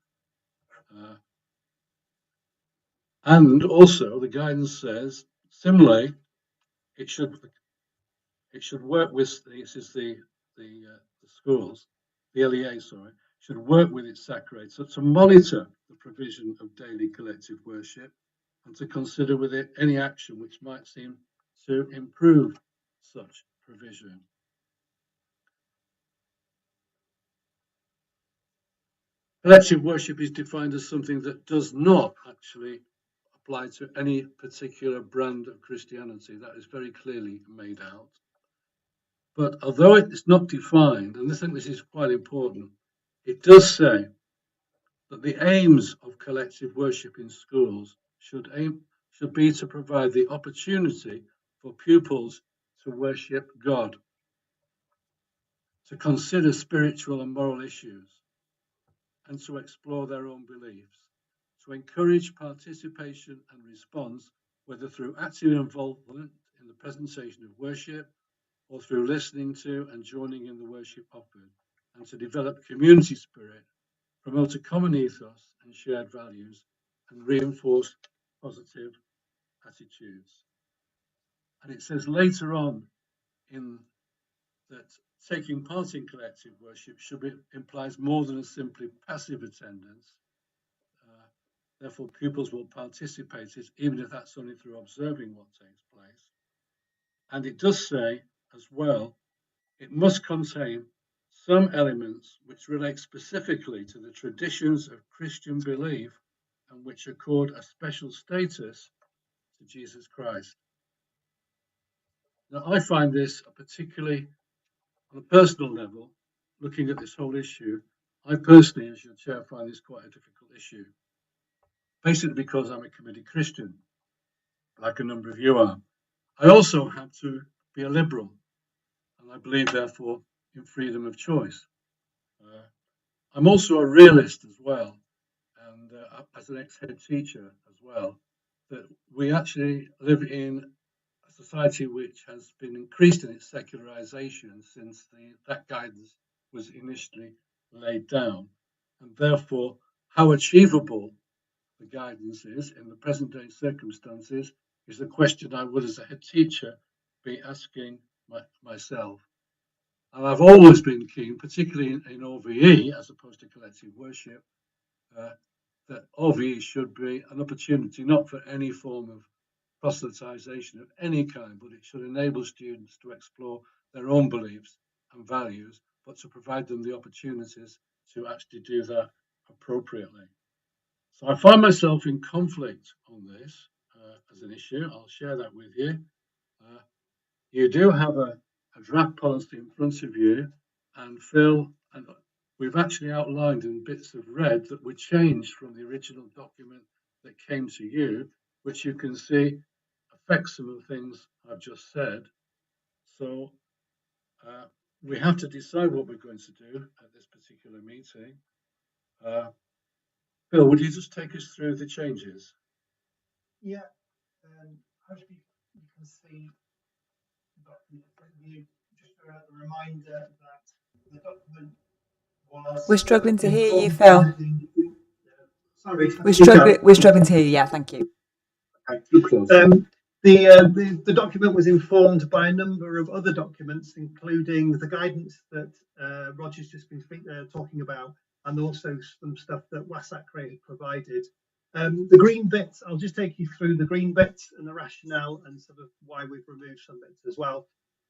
[SPEAKER 1] And also the guidance says, similarly, it should work with the schools, the LEA, should work with its SACRE to monitor the provision of daily collective worship and to consider with it any action which might seem to improve such provision. Collective worship is defined as something that does not actually apply to any particular brand of Christianity. That is very clearly made out. But although it's not defined, and I think this is quite important, it does say that the aims of collective worship in schools should be to provide the opportunity for pupils to worship God, to consider spiritual and moral issues, and to explore their own beliefs, to encourage participation and response, whether through active involvement in the presentation of worship or through listening to and joining in the worship offered, and to develop community spirit, promote a common ethos and shared values, and reinforce positive attitudes. And it says later on in that taking part in collective worship implies more than a simply passive attendance. Therefore, pupils will participate, even if that's only through observing what takes place. And it does say as well, it must contain some elements which relate specifically to the traditions of Christian belief and which accord a special status to Jesus Christ. Now, I find this particularly on a personal level, looking at this whole issue, I personally, as your chair, find this quite a difficult issue. Basically because I'm a committed Christian, like a number of you are. I also have to be a liberal, and I believe, therefore, in freedom of choice. I'm also a realist as well, and as an ex-head teacher as well, that we actually live in a society which has been increased in its secularization since that guidance was initially laid down, and therefore how achievable the guidance is in the present day circumstances is the question I would, as a head teacher, be asking myself. And I've always been keen, particularly in OVE, as opposed to collective worship, that OVE should be an opportunity not for any form of proselytization of any kind, but it should enable students to explore their own beliefs and values, but to provide them the opportunities to actually do that appropriately. So I find myself in conflict on this as an issue. I'll share that with you. You do have a draft policy in front of you, and Phil, and we've actually outlined in bits of red that were changed from the original document that came to you, which you can see affects some of the things I've just said. So we have to decide what we're going to do at this particular meeting. Phil, would you just take us through the changes?
[SPEAKER 4] Yeah, as you can see, just a reminder that the document was.
[SPEAKER 2] We're struggling to hear you, Phil.
[SPEAKER 4] Sorry,
[SPEAKER 2] We're struggling to hear you. Yeah, thank you.
[SPEAKER 4] Okay. The document was informed by a number of other documents, including the guidance that Roger's just been talking about, and also some stuff that WASACRE had provided. The green bits, I'll just take you through the green bits and the rationale and sort of why we've removed some bits as well.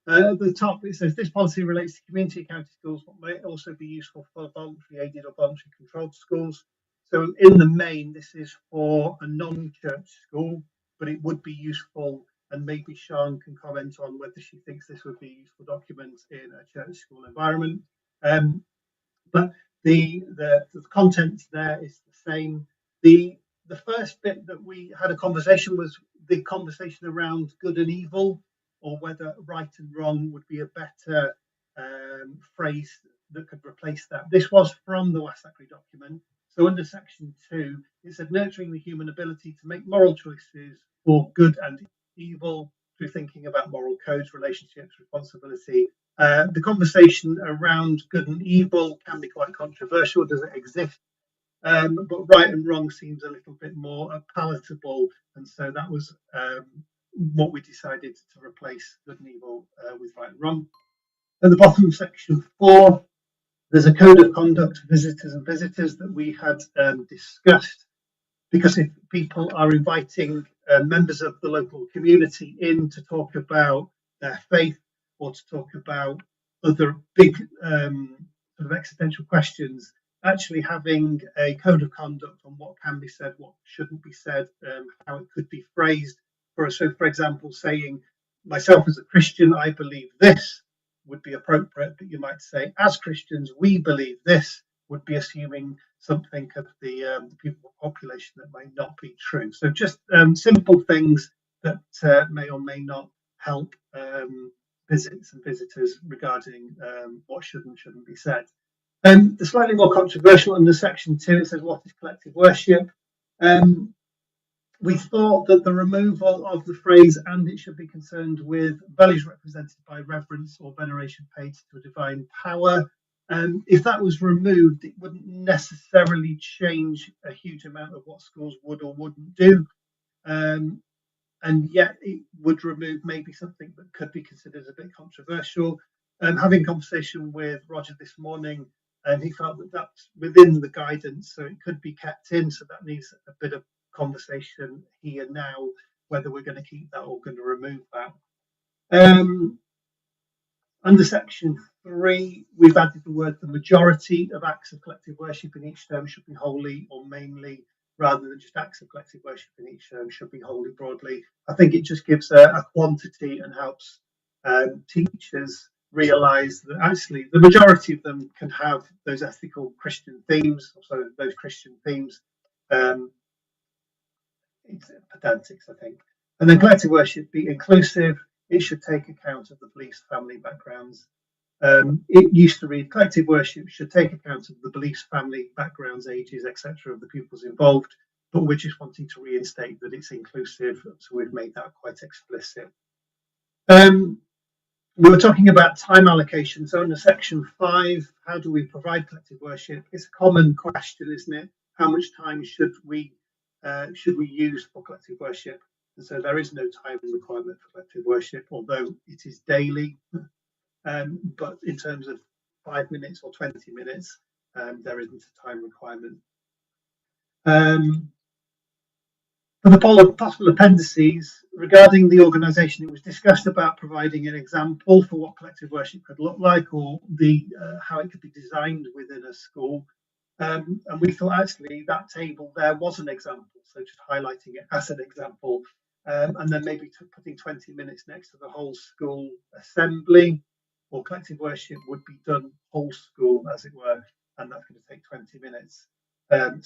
[SPEAKER 4] At the top, it says this policy relates to community county schools, but may also be useful for voluntary aided or voluntary controlled schools. So in the main, this is for a non-church school, but it would be useful and maybe Sean can comment on whether she thinks this would be a useful document in a church school environment. But the content there is the same. The first bit that we had a conversation was the conversation around good and evil, or whether right and wrong would be a better phrase that could replace that. This was from the WASAC document. So under section 2, it said nurturing the human ability to make moral choices for good and evil through thinking about moral codes, relationships, responsibility. The conversation around good and evil can be quite controversial. Does it exist? But right and wrong seems a little bit more palatable, and so that was what we decided to replace good and evil with right and wrong. At the bottom of section 4, there's a code of conduct for visitors and visitors that we had discussed, because if people are inviting members of the local community in to talk about their faith or to talk about other big sort of existential questions, actually having a code of conduct on what can be said, what shouldn't be said, how it could be phrased. So, for example, saying, myself as a Christian, I believe this, would be appropriate, but you might say, as Christians, we believe this, would be assuming something of the pupil population that may not be true. So just simple things that may or may not help visits and visitors regarding what should and shouldn't be said. The slightly more controversial under section 2, it says, what is collective worship? We thought that the removal of the phrase "and it should be concerned with values represented by reverence or veneration paid to a divine power," if that was removed, it wouldn't necessarily change a huge amount of what schools would or wouldn't do. And yet it would remove maybe something that could be considered a bit controversial. Having a conversation with Roger this morning, he felt that that's within the guidance, so it could be kept in. So that needs a bit of conversation here now, whether we're going to keep that or going to remove that. Under section 3, we've added the word "the majority of acts of collective worship in each term should be wholly or mainly," rather than just acts of collective worship in each term should be wholly broadly. I think it just gives a quantity and helps teachers realise that actually the majority of them can have those ethical Christian themes, so those Christian themes. It's pedantics, I think. And then collective worship be inclusive. It should take account of the beliefs, family backgrounds. It used to read, collective worship should take account of the beliefs, family backgrounds, ages, etc. of the pupils involved, but we're just wanting to reinstate that it's inclusive, so we've made that quite explicit. We were talking about time allocation. So under section 5, how do we provide collective worship? It's a common question, isn't it? How much time should we use for collective worship? And so there is no time requirement for collective worship, although it is daily. But in terms of 5 minutes or 20 minutes, there isn't a time requirement. For the possible appendices, regarding the organisation, it was discussed about providing an example for what collective worship could look like, or how it could be designed within a school. And we thought actually that table there was an example, so just highlighting it as an example, and then maybe putting 20 minutes next to the whole school assembly, or collective worship would be done whole school, as it were, and that's going to take 20 minutes.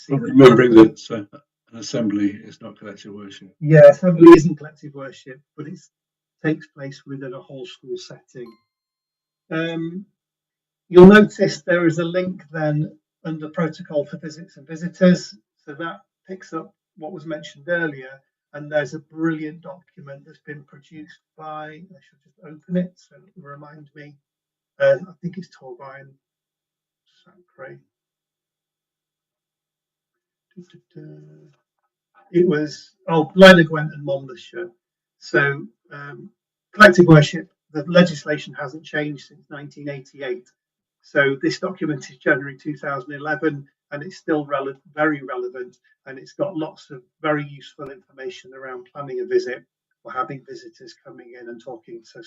[SPEAKER 1] Remembering that an assembly is not collective worship.
[SPEAKER 4] Yeah, assembly isn't collective worship, but it takes place within a whole school setting. You'll notice there is a link then under protocol for visits and visitors, so that picks up what was mentioned earlier, and there's a brilliant document that's been produced by, I should just open it so it will remind me, I think it's Torvine Sacre. It was Lina Gwent and Monmouthshire. So collective worship, the legislation hasn't changed since 1988. So this document is January 2011, and it's still very relevant, and it's got lots of very useful information around planning a visit or having visitors coming in and talking to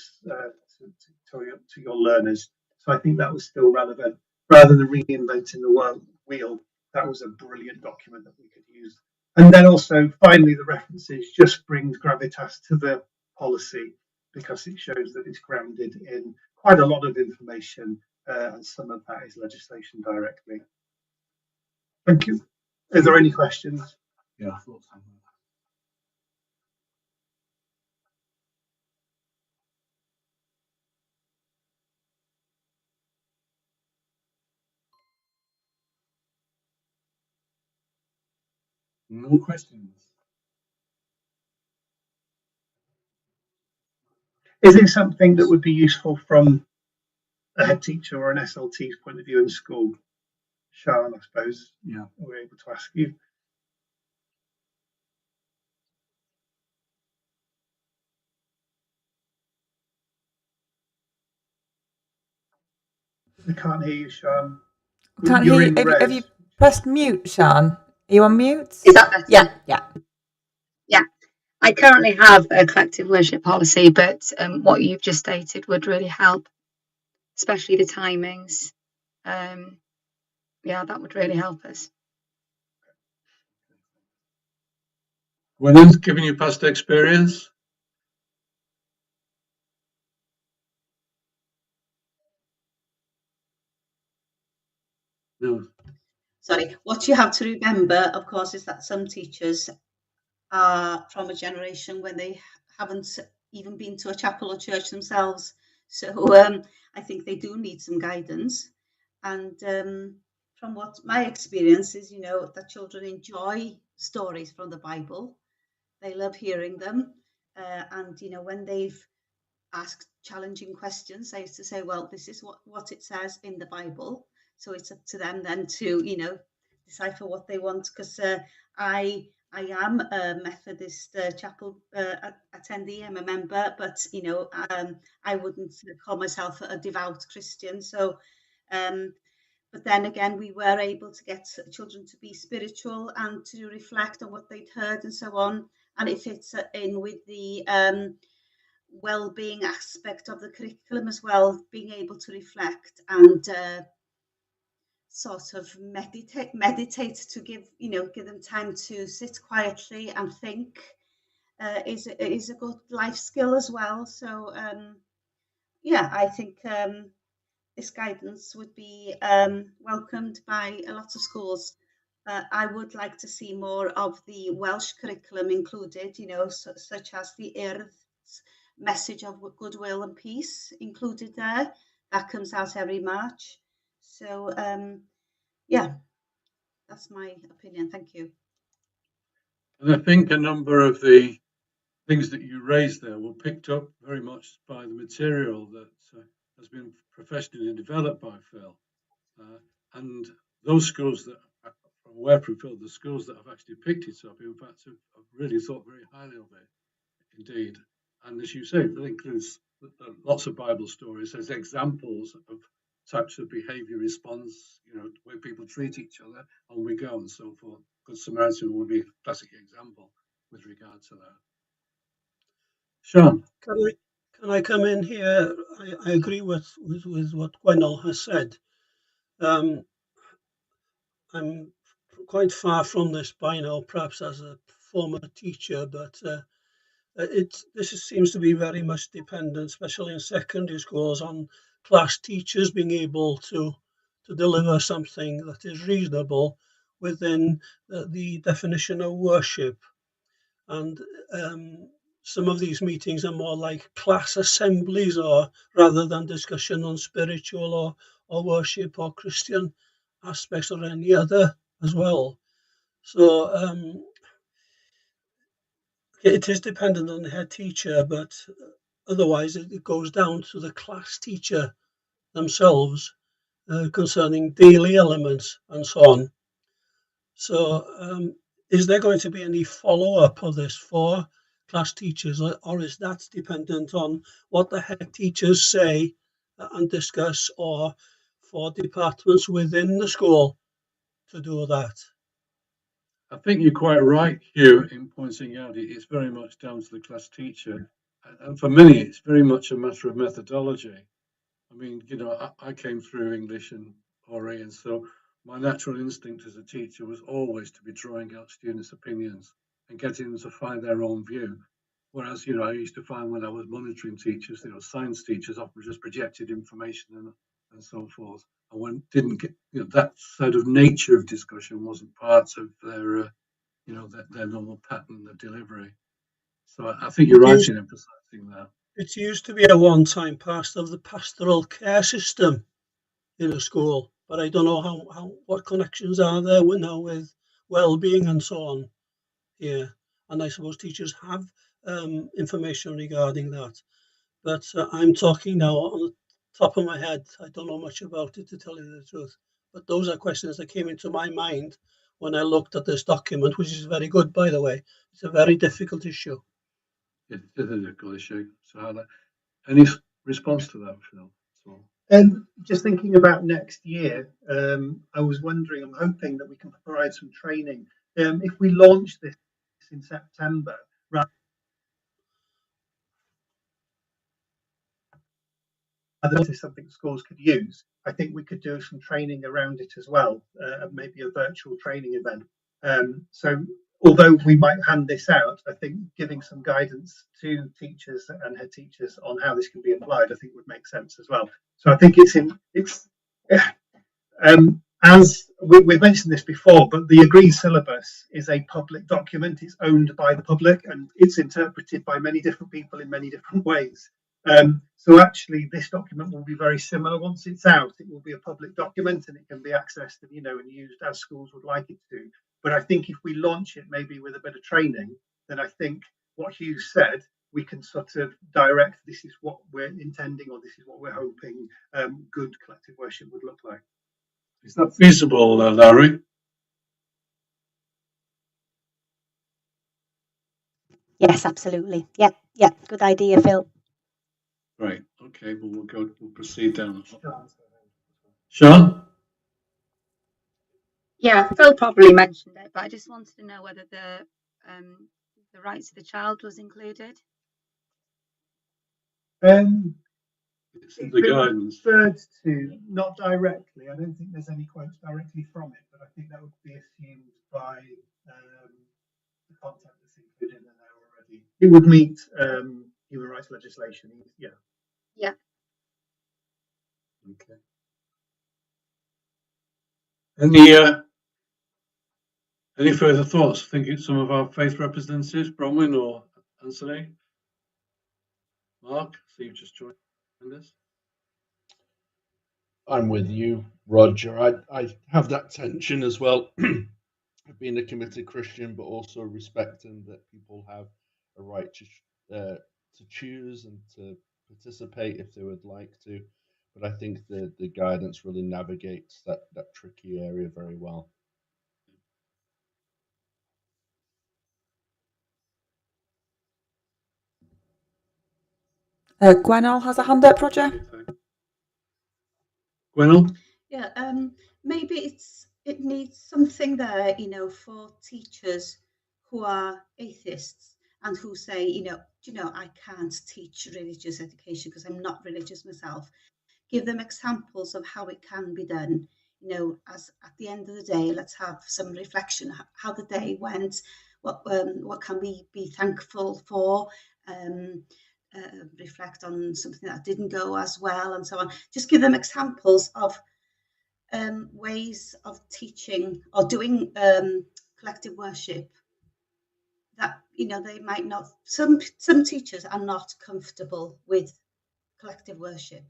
[SPEAKER 4] your learners. So I think that was still relevant. Rather than reinventing the wheel, that was a brilliant document that we could use. And then also, finally, the references just brings gravitas to the policy, because it shows that it's grounded in quite a lot of information, and some of that is legislation directly. Thank you. Are there any questions?
[SPEAKER 1] Yeah, I thought so. No questions.
[SPEAKER 4] Is it something that would be useful from a head teacher or an SLT's point of view in school? Sean, I suppose.
[SPEAKER 1] Yeah.
[SPEAKER 4] We're able to ask you. I can't hear you, Sean.
[SPEAKER 2] Can't
[SPEAKER 4] You're
[SPEAKER 2] hear you.
[SPEAKER 4] in
[SPEAKER 2] Have you
[SPEAKER 4] res.
[SPEAKER 2] pressed mute, Sean? Are you on mute?
[SPEAKER 8] Is that better?
[SPEAKER 2] Yeah, yeah.
[SPEAKER 8] Yeah. I currently have a collective leadership policy, but what you've just stated would really help, especially the timings. Yeah, that would really help us.
[SPEAKER 1] When I'm giving you past experience? No.
[SPEAKER 5] Sorry, what you have to remember, of course, is that some teachers are from a generation when they haven't even been to a chapel or church themselves. So I think they do need some guidance. And from what my experience is, you know, that children enjoy stories from the Bible. They love hearing them. And, you know, when they've asked challenging questions, I used to say, well, this is what it says in the Bible. So it's up to them then to, you know, decipher what they want. Because I am a Methodist chapel attendee. I'm a member, but you know, I wouldn't call myself a devout Christian. So, but then again, we were able to get children to be spiritual and to reflect on what they'd heard and so on. And it fits in with the well-being aspect of the curriculum as well, being able to reflect and sort of meditate to give them time to sit quietly and think is a good life skill as well. So yeah, I think this guidance would be welcomed by a lot of schools. I would like to see more of the Welsh curriculum included, you know, such as the Earth's message of goodwill and peace included there. That comes out every March. So yeah, that's my opinion. Thank you.
[SPEAKER 1] And I think a number of the things that you raised there were picked up very much by the material that has been professionally developed by Phil. And those schools that are aware from Phil, the schools that have actually picked it up, in fact, have really thought very highly of it, indeed. And as you say, that includes lots of Bible stories. There's examples of types of behavior response, you know, where people treat each other, on we go and so forth. Good Samaritan would be a classic example with regard to that. Sean.
[SPEAKER 7] Can I come in here? I agree with what Gwynol has said. I'm quite far from this by now, perhaps as a former teacher, but seems to be very much dependent, especially in secondary schools, on class teachers being able to deliver something that is reasonable within the definition of worship. And some of these meetings are more like class assemblies, or rather than discussion on spiritual or worship or Christian aspects or any other as well. So it is dependent on the head teacher, but otherwise it goes down to the class teacher themselves concerning daily elements and so on. So is there going to be any follow-up of this for class teachers, or is that dependent on what the head teachers say and discuss, or for departments within the school to do that?
[SPEAKER 1] I think you're quite right, Hugh, in pointing out it's very much down to the class teacher. And for many, it's very much a matter of methodology. I mean, you know, I came through English and RE, and so my natural instinct as a teacher was always to be drawing out students' opinions and getting them to find their own view. Whereas, I used to find when I was monitoring teachers, science teachers often just projected information and so forth. And when didn't get, that sort of nature of discussion wasn't part of their, their normal pattern of delivery. So I think you're right in emphasising that.
[SPEAKER 7] It used to be a one-time part of the pastoral care system in a school, but I don't know what connections are there now with well-being and so on here. And I suppose teachers have information regarding that. But I'm talking now on the top of my head. I don't know much about it, to tell you the truth. But those are questions that came into my mind when I looked at this document, which is very good, by the way. It's a very difficult issue.
[SPEAKER 1] It is a difficult issue. So, any response to that, Phil?
[SPEAKER 4] Just thinking about next year, I was wondering, I'm hoping that we can provide some training. If we launch this in September, rather than something schools could use, I think we could do some training around it as well, maybe a virtual training event. So although we might hand this out, I think giving some guidance to teachers and head teachers on how this can be applied, I think would make sense as well. So I think as we've mentioned this before, but the agreed syllabus is a public document. It's owned by the public and it's interpreted by many different people in many different ways. So actually, this document will be very similar once it's out. It will be a public document and it can be accessed and and used as schools would like it to. But I think if we launch it maybe with a bit of training, then I think what Hugh said, we can sort of direct, this is what we're intending or this is what we're hoping good collective worship would look like.
[SPEAKER 1] Is that feasible, Larry?
[SPEAKER 3] Yes, absolutely. Yep. Good idea, Phil.
[SPEAKER 1] Right. Okay. Well, we'll proceed down. Sean?
[SPEAKER 8] Yeah, Phil probably mentioned it, but I just wanted to know whether the rights of the child was included.
[SPEAKER 1] It's in the guidance.
[SPEAKER 4] Referred to, not directly. I don't think there's any quotes directly from it, but I think that would be assumed by the content that's included in there already. It would meet human rights legislation. Yeah.
[SPEAKER 8] Yeah.
[SPEAKER 1] Okay. Any further thoughts? Thinking some of our faith representatives, Bronwyn or Anthony? Mark, so you've just joined us.
[SPEAKER 9] I'm with you, Roger. I have that tension as well, being a committed Christian, but also respecting that people have a right to choose and to participate if they would like to. But I think the guidance really navigates that tricky area very well.
[SPEAKER 2] Gwenol has a hand up, Roger.
[SPEAKER 1] Gwenol?
[SPEAKER 5] Yeah, maybe it needs something there, for teachers who are atheists and who say, I can't teach religious education because I'm not religious myself. Give them examples of how it can be done. As at the end of the day, let's have some reflection how the day went. What can we be thankful for? Reflect on something that didn't go as well, and so on. Just give them examples of ways of teaching or doing collective worship that they might not. Some teachers are not comfortable with collective worship,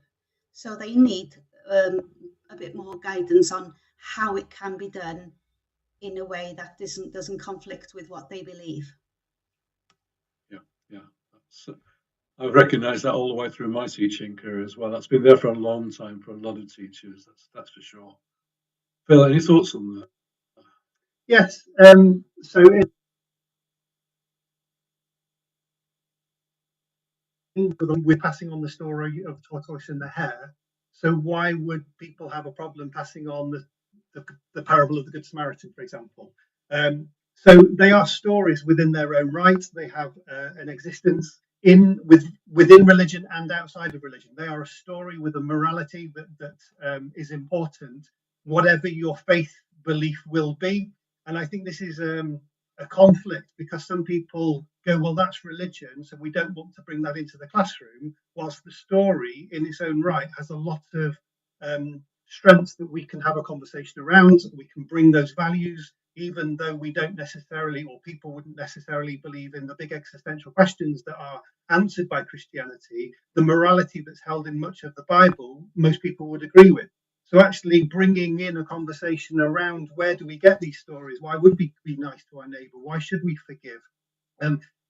[SPEAKER 5] so they need a bit more guidance on how it can be done in a way that doesn't conflict with what they believe.
[SPEAKER 1] Yeah. I've recognised that all the way through my teaching career as well. That's been there for a long time for a lot of teachers. That's for sure. Phil, any thoughts on that?
[SPEAKER 4] Yes. So we're passing on the story of tortoise and the hare. So why would people have a problem passing on the parable of the Good Samaritan, for example? So they are stories within their own right. They have an existence within religion and outside of religion. They are a story with a morality that is important, whatever your faith belief will be. And I think this is a conflict, because some people go, well, that's religion, so we don't want to bring that into the classroom, whilst the story in its own right has a lot of strengths that we can have a conversation around. We can bring those values, even though we don't necessarily, or people wouldn't necessarily believe in the big existential questions that are answered by Christianity. The morality that's held in much of the Bible, most people would agree with. So actually bringing in a conversation around, where do we get these stories? Why would we be nice to our neighbour? Why should we forgive?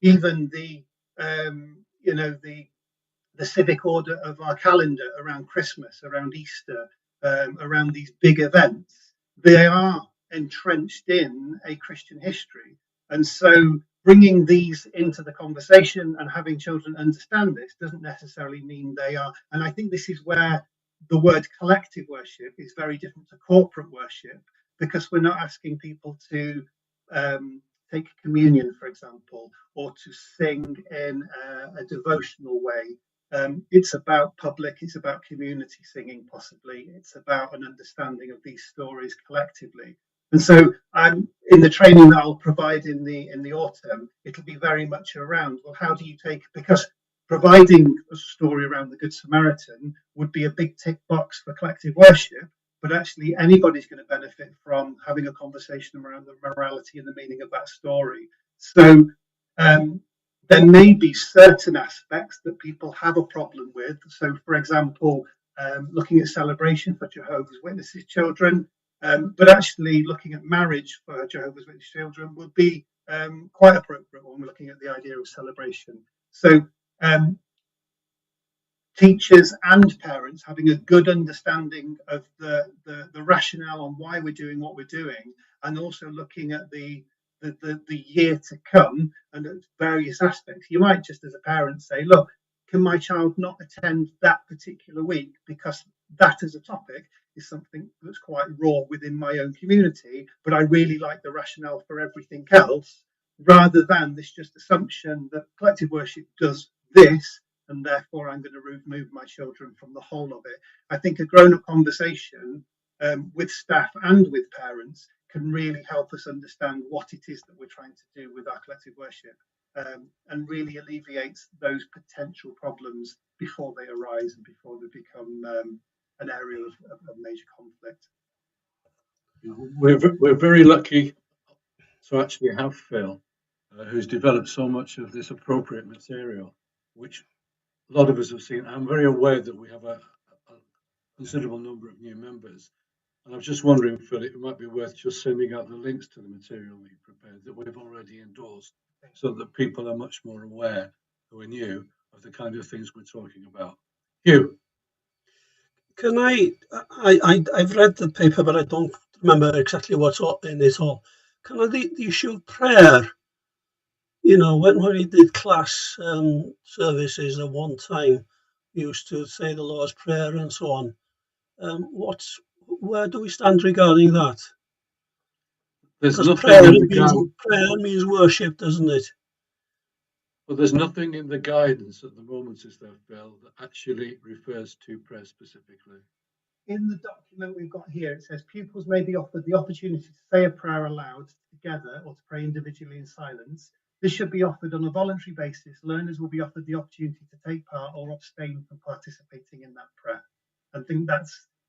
[SPEAKER 4] Even the the civic order of our calendar around Christmas, around Easter, around these big events, they are entrenched in a Christian history. And so bringing these into the conversation and having children understand this doesn't necessarily mean they are. And I think this is where the word collective worship is very different to corporate worship, because we're not asking people to take communion, for example, or to sing in a devotional way. It's about public, it's about community singing, possibly. It's about an understanding of these stories collectively. And so in the training that I'll provide in the autumn, it'll be very much around, well, how do you take, because providing a story around the Good Samaritan would be a big tick box for collective worship, but actually anybody's going to benefit from having a conversation around the morality and the meaning of that story. So there may be certain aspects that people have a problem with. So, for example, looking at celebration for Jehovah's Witnesses children, but actually looking at marriage for Jehovah's Witness children would be quite appropriate when we're looking at the idea of celebration. So teachers and parents having a good understanding of the rationale on why we're doing what we're doing, and also looking at the year to come and at various aspects. You might just as a parent say, look, can my child not attend that particular week because that as a topic is something that's quite raw within my own community, but I really like the rationale for everything else, rather than this just assumption that collective worship does this and therefore I'm going to remove my children from the whole of it. I think a grown-up conversation with staff and with parents can really help us understand what it is that we're trying to do with our collective worship, and really alleviates those potential problems before they arise and before they become an area of major conflict.
[SPEAKER 1] We're very lucky to actually have Phil, who's developed so much of this appropriate material, which a lot of us have seen. I'm very aware that we have a considerable number of new members. And I was just wondering, Phil, it might be worth just sending out the links to the material that you prepared that we've already endorsed, so that people are much more aware, who are new, of the kind of things we're talking about. Hugh.
[SPEAKER 7] Can I've read the paper, but I don't remember exactly what's in it all. Can I, the issue of prayer, when we did class services at one time, we used to say the Lord's Prayer and so on. Where do we stand regarding that?
[SPEAKER 1] There's
[SPEAKER 7] because
[SPEAKER 1] nothing
[SPEAKER 7] prayer means worship, doesn't it?
[SPEAKER 1] Well, there's nothing in the guidance at the moment, is there, Phil, that actually refers to prayer specifically.
[SPEAKER 4] In the document we've got here, it says pupils may be offered the opportunity to say a prayer aloud together or to pray individually in silence. This should be offered on a voluntary basis. Learners will be offered the opportunity to take part or abstain from participating in that prayer. I think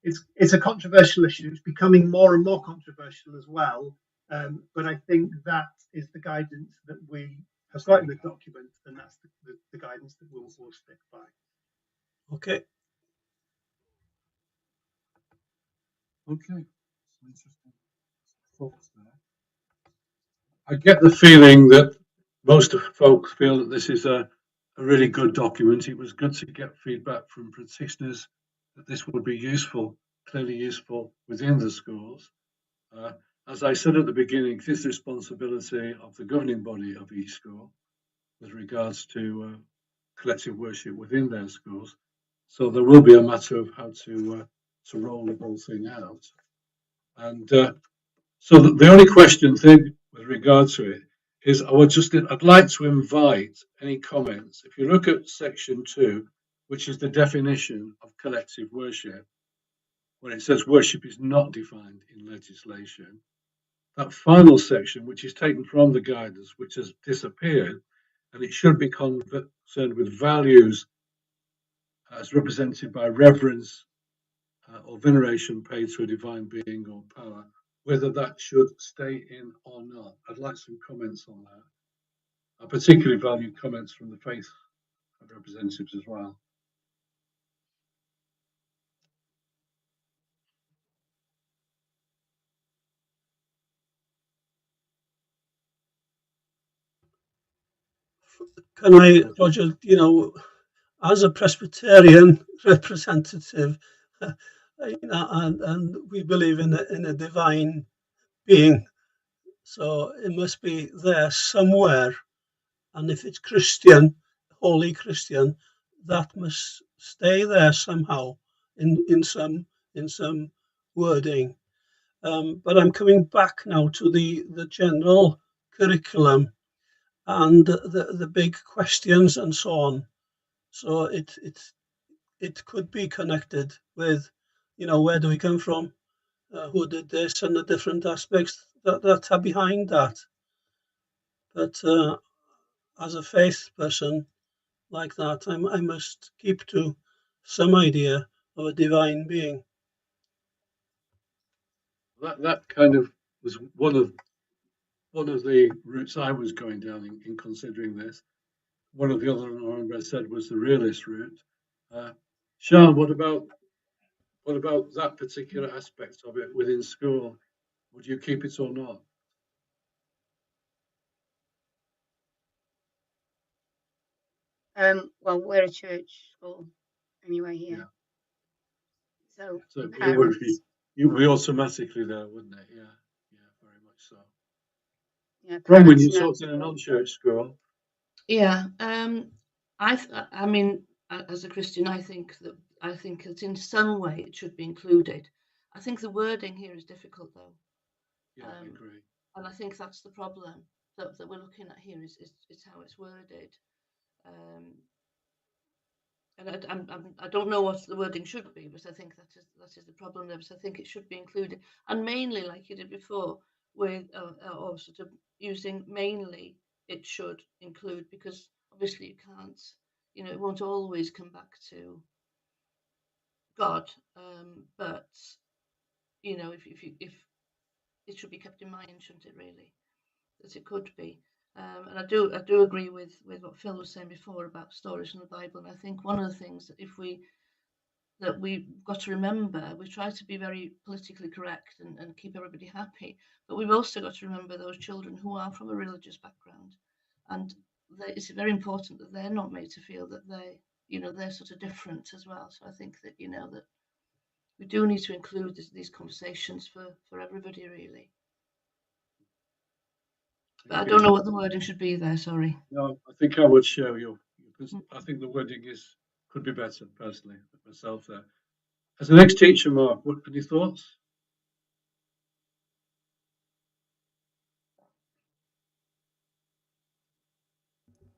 [SPEAKER 4] it's a controversial issue. It's becoming more and more controversial as well. But I think that is the guidance that we have got in the document, and that's the guidance that we'll stick by.
[SPEAKER 7] Okay.
[SPEAKER 1] Okay. Interesting thoughts there. I get the feeling that most of folks feel that this is a really good document. It was good to get feedback from practitioners that this would be useful, clearly useful within the schools. As I said at the beginning, it is the responsibility of the governing body of each school with regards to collective worship within their schools. So there will be a matter of how to roll the whole thing out. And so the only question thing with regard to it is I'd like to invite any comments. If you look at section 2, which is the definition of collective worship, when it says worship is not defined in legislation, that final section, which is taken from the guidance, which has disappeared, and it should be concerned with values as represented by reverence or veneration paid to a divine being or power, whether that should stay in or not. I'd like some comments on that. I particularly value comments from the faith representatives as well.
[SPEAKER 7] Can I, Roger, as a Presbyterian representative, and we believe in a divine being, so it must be there somewhere. And if it's Christian, holy Christian, that must stay there somehow in some wording. But I'm coming back now to the general curriculum and the big questions and so on. So it could be connected with, where do we come from, who did this, and the different aspects that are behind that. But as a faith person like that, I must keep to some idea of a divine being.
[SPEAKER 1] That kind of was one of the routes I was going down in considering this. One of the other I said was the realist route. Sean, what about that particular aspect of it within school? Would you keep it or not?
[SPEAKER 8] Well, we're a church school anyway here.
[SPEAKER 1] Yeah.
[SPEAKER 8] So
[SPEAKER 1] So it would
[SPEAKER 8] parents,
[SPEAKER 1] be, you'd be automatically there, wouldn't it? Yeah, very much so. Bronwyn,
[SPEAKER 8] parents
[SPEAKER 1] you
[SPEAKER 8] know.
[SPEAKER 1] taught in a non-church school.
[SPEAKER 10] Yeah, I mean, as a Christian, I think that in some way it should be included. I think the wording here is difficult, though.
[SPEAKER 1] Yeah, I agree.
[SPEAKER 10] And I think that's the problem that we're looking at here is how it's worded. And I don't know what the wording should be, but I think that is the problem there. But I think it should be included, and mainly like you did before, with or sort of using mainly it should include, because obviously you can't, it won't always come back to God, but if it should be kept in mind, shouldn't it really, that it could be. And I do agree with what Phil was saying before about stories from the Bible. And I think one of the things that we've got to remember, we try to be very politically correct and keep everybody happy, but we've also got to remember those children who are from a religious background, and it's very important that they're not made to feel that they're sort of different as well. So I think that that we do need to include these conversations for everybody really. But I don't know what the wording should be there. Sorry.
[SPEAKER 1] No, I think I would share your. I think the wording could be better personally myself there. As an ex-teacher, Mark, what any thoughts?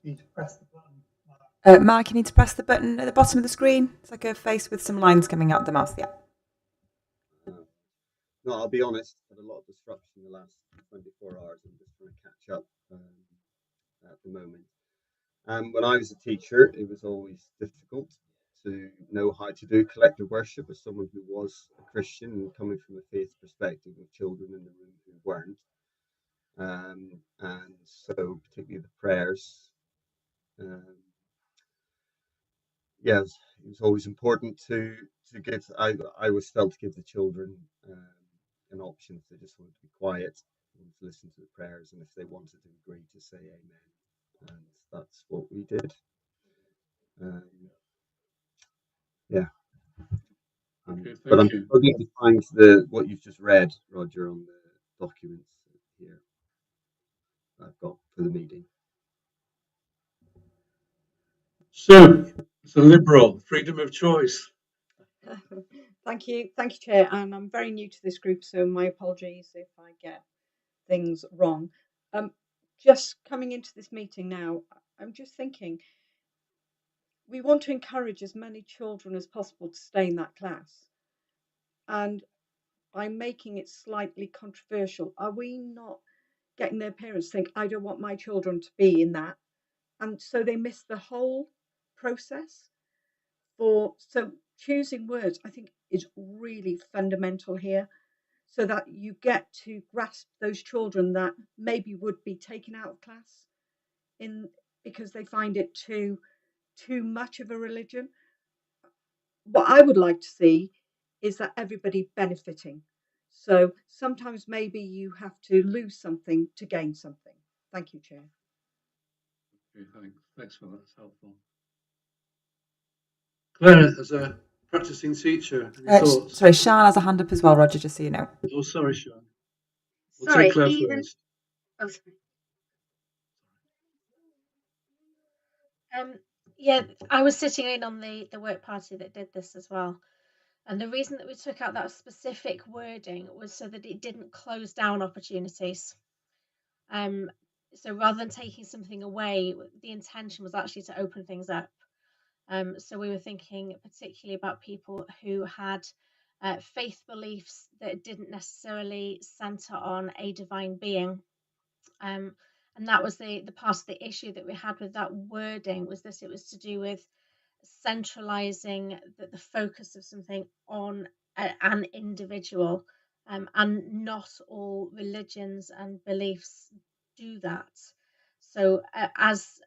[SPEAKER 4] You need to press the button.
[SPEAKER 2] Mark, you need to press the button at the bottom of the screen. It's like a face with some lines coming out of the mouth. Yeah.
[SPEAKER 11] No, I'll be honest, had a lot of disruption in the last 24 hours. I'm just trying to catch up at the moment. When I was a teacher, it was always difficult to know how to do collective worship as someone who was a Christian and coming from a faith perspective with children in the room who weren't. And so particularly the prayers, it was always important to give. I always felt to give the children an option if they just wanted to be quiet and to listen to the prayers, and if they wanted to agree to say amen, and that's what we did.
[SPEAKER 1] Okay,
[SPEAKER 11] but I'm
[SPEAKER 1] thank you.
[SPEAKER 11] struggling to find what you've just read, Roger, on the documents here I've got for the meeting.
[SPEAKER 1] So, it's a liberal freedom of choice.
[SPEAKER 12] Thank you, Chair. And I'm very new to this group, so my apologies if I get things wrong. Just coming into this meeting now, I'm just thinking we want to encourage as many children as possible to stay in that class. And by making it slightly controversial, are we not getting their parents to think, I don't want my children to be in that? And so they miss the whole process. So choosing words, I think, is really fundamental here, so that you get to grasp those children that maybe would be taken out of class because they find it too much of a religion. What I would like to see is that everybody benefiting. So sometimes maybe you have to lose something to gain something. Thank you, Chair.
[SPEAKER 1] Okay, thanks for that. That's helpful. Claire, as a practicing teacher, any thoughts?
[SPEAKER 2] Sorry, Sian has a hand up as well, Roger, just so you know.
[SPEAKER 1] Oh, sorry, Sian. We'll
[SPEAKER 8] Sorry,
[SPEAKER 1] take Claire
[SPEAKER 8] even.
[SPEAKER 1] first.
[SPEAKER 8] Oh, sorry.
[SPEAKER 6] Yeah, I was sitting in on the work party that did this as well. And the reason that we took out that specific wording was so that it didn't close down opportunities. So rather than taking something away, the intention was actually to open things up. So we were thinking particularly about people who had faith beliefs that didn't necessarily center on a divine being. And that was the part of the issue that we had with that wording, was that it was to do with centralizing the focus of something on an individual, and not all religions and beliefs do that. So as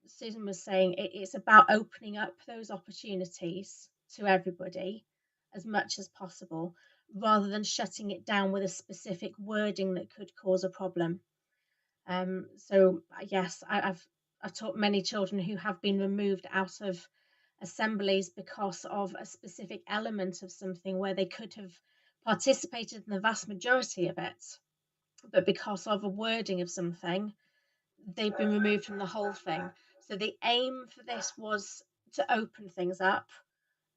[SPEAKER 6] Susan was saying, it's about opening up those opportunities to everybody as much as possible, rather than shutting it down with a specific wording that could cause a problem. So yes, I've taught many children who have been removed out of assemblies because of a specific element of something where they could have participated in the vast majority of it, but because of a wording of something, they've been removed from the whole thing. So the aim for this was to open things up,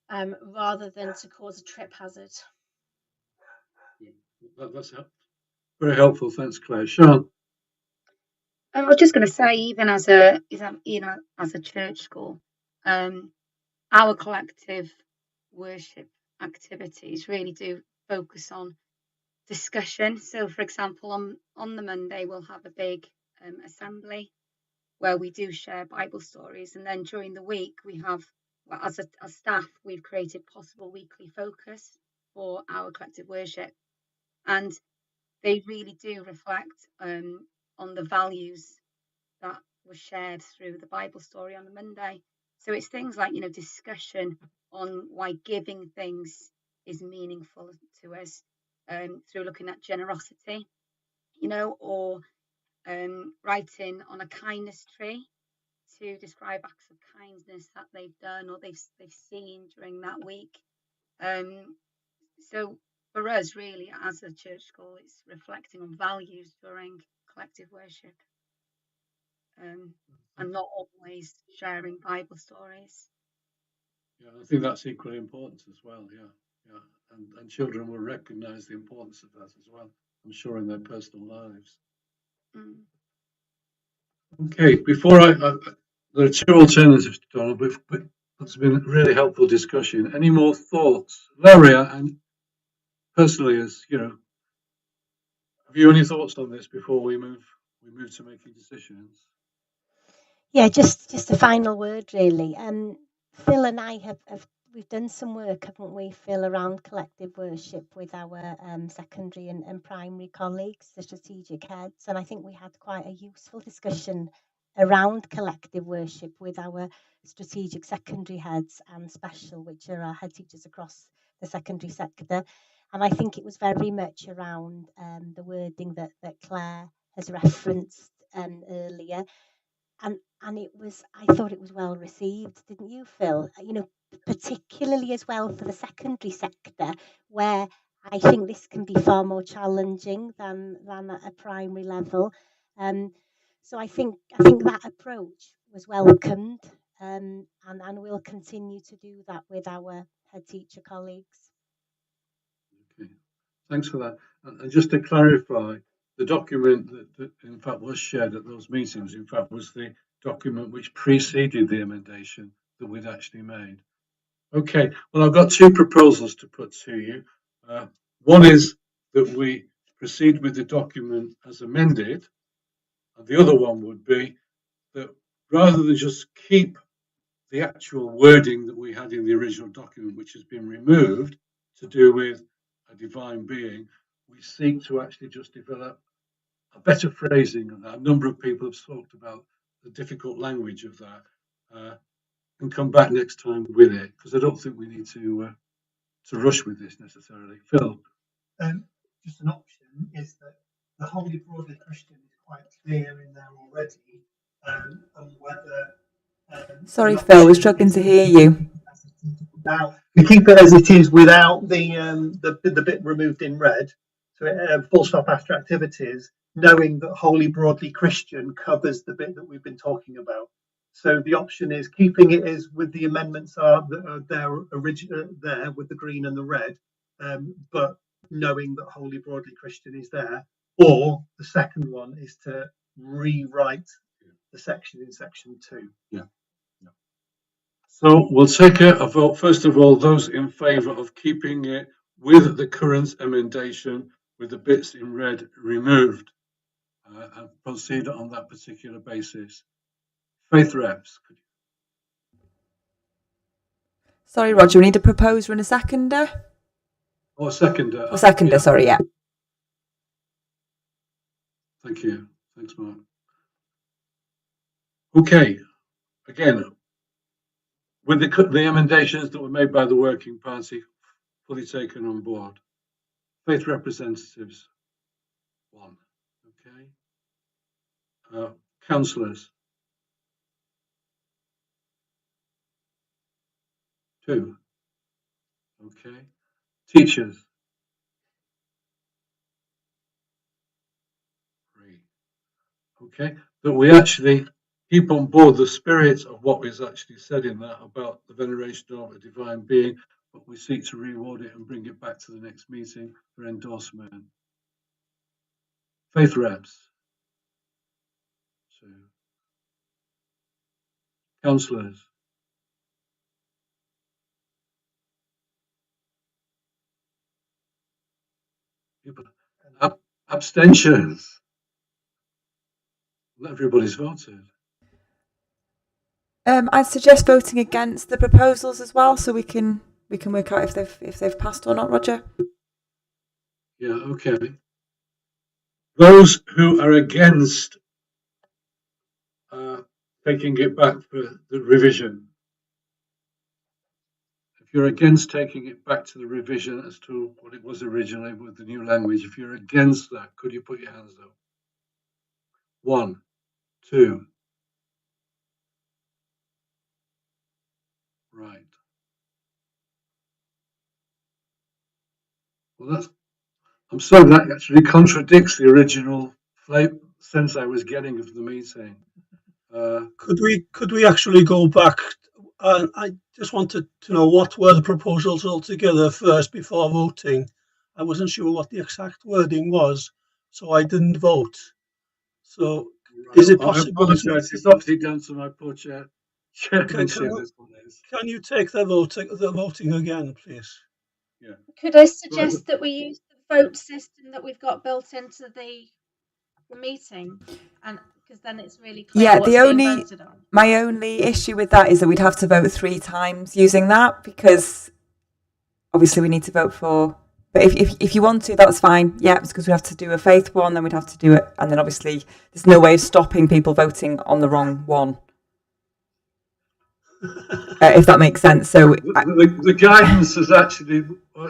[SPEAKER 6] rather than to cause a trip hazard.
[SPEAKER 1] That's very helpful. Thanks, Claire. Sian.
[SPEAKER 8] I was just going to say, even as a church school, our collective worship activities really do focus on discussion. So, for example, on the Monday we'll have a big assembly where we do share Bible stories, and then during the week we have, well, as staff, we've created possible weekly focus for our collective worship, and they really do reflect on the values that was shared through the Bible story on the Monday. So it's things like, discussion on why giving things is meaningful to us, through looking at generosity, or writing on a kindness tree to describe acts of kindness that they've done or they've seen during that week. So for us, really, as a church school, it's reflecting on values during collective worship, and not always sharing Bible stories.
[SPEAKER 1] Yeah, I think that's equally important as well. Yeah, and children will recognise the importance of that as well, I'm sure, in their personal lives. Okay, there are two alternatives, Donald, but it's been a really helpful discussion. Any more thoughts, Larry? And personally, as you know, have you any thoughts on this before we move to making decisions?
[SPEAKER 3] Yeah, just a final word, really. Phil and I have we've done some work, haven't we, Phil, around collective worship with our secondary and primary colleagues, the strategic heads, and I think we had quite a useful discussion around collective worship with our strategic secondary heads and special, which are our head teachers across the secondary sector. And I think it was very much around the wording that Claire has referenced earlier. And I thought it was well received, didn't you, Phil? Particularly as well for the secondary sector, where I think this can be far more challenging than at a primary level. So I think that approach was welcomed, and we'll continue to do that with our head teacher colleagues.
[SPEAKER 1] Okay, thanks for that. And just to clarify, the document that in fact was shared at those meetings, in fact, was the document which preceded the emendation that we'd actually made. Okay, well, I've got two proposals to put to you. One is that we proceed with the document as amended, and the other one would be that rather than just keep the actual wording that we had in the original document, which has been removed to do with a divine being, we seek to actually just develop a better phrasing of that. A number of people have talked about the difficult language of that, and come back next time with it, because I don't think we need to rush with this necessarily. Phil?
[SPEAKER 4] Just an option is that the wholly broadly Christian is quite clear in there already, and whether
[SPEAKER 2] Sorry,
[SPEAKER 4] the
[SPEAKER 2] Phil, we're
[SPEAKER 4] option
[SPEAKER 2] struggling
[SPEAKER 4] is
[SPEAKER 2] to hear you.
[SPEAKER 4] now we keep it as it is without the bit removed in red, so it, full stop after activities, knowing that wholly broadly Christian covers the bit that we've been talking about. So the option is keeping it as with the amendments are that are there original there with the green and the red, but knowing that wholly broadly Christian is there, or the second one is to rewrite the section in section 2.
[SPEAKER 1] Yeah. So we'll take a vote. First of all, those in favour of keeping it with the current emendation with the bits in red removed, and proceed on that particular basis. Faith reps.
[SPEAKER 2] Sorry, Roger, we need a proposer and a seconder.
[SPEAKER 1] Or seconder.
[SPEAKER 2] Or seconder,
[SPEAKER 1] Yeah.
[SPEAKER 2] sorry, yeah.
[SPEAKER 1] Thank you. Thanks, Mark. Okay. Again, with the emendations that were made by the Working Party fully taken on board. Faith representatives, 1. Okay. Councillors, 2. Okay. Teachers, 3. Okay. That we actually keep on board the spirit of what is actually said in that about the veneration of a divine being, but we seek to reward it and bring it back to the next meeting for endorsement. Faith reps, 2. Councillors, abstentions. Everybody's voted.
[SPEAKER 2] I'd suggest voting against the proposals as well, so we can work out if they've passed or not, Roger.
[SPEAKER 1] Yeah, okay. Those who are against taking it back for the revision. If you're against taking it back to the revision as to what it was originally with the new language, if you're against that, could you put your hands up? 1, 2. Right. Well, I'm sorry, that actually contradicts the original sense I was getting of the meeting.
[SPEAKER 7] Could we actually go back? I just wanted to know what were the proposals altogether first before voting. I wasn't sure what the exact wording was, so I didn't vote. So is it possible?
[SPEAKER 1] I apologise. It's obviously down to my poor chairmanship.
[SPEAKER 7] Can you take the voting again, please?
[SPEAKER 1] Yeah.
[SPEAKER 6] Could I suggest that we use the vote system that we've got built into the meeting, and because then it's really clear
[SPEAKER 2] Yeah,
[SPEAKER 6] what's being voted on.
[SPEAKER 2] My only issue with that is that we'd have to vote 3 times using that, because obviously we need to vote for. But if you want to, that's fine. Yeah, it's because we have to do a faith one, then we'd have to do it, and then obviously there's no way of stopping people voting on the wrong one. If that makes sense. So
[SPEAKER 1] the guidance has actually,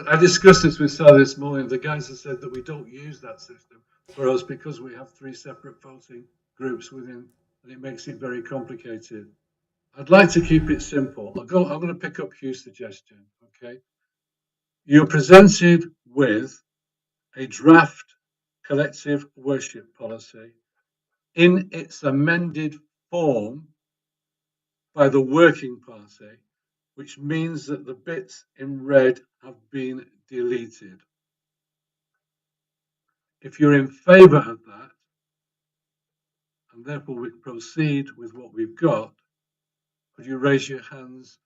[SPEAKER 1] I discussed this with Sally this morning, the guidance has said that we don't use that system for us because we have 3 separate voting groups within, and it makes it very complicated. I'd like to keep it simple. I'm going to pick up Hugh's suggestion, okay? You're presented with a draft collective worship policy in its amended form by the Working Party, which means that the bits in red have been deleted. If you're in favour of that, and therefore we proceed with what we've got, could you raise your hands,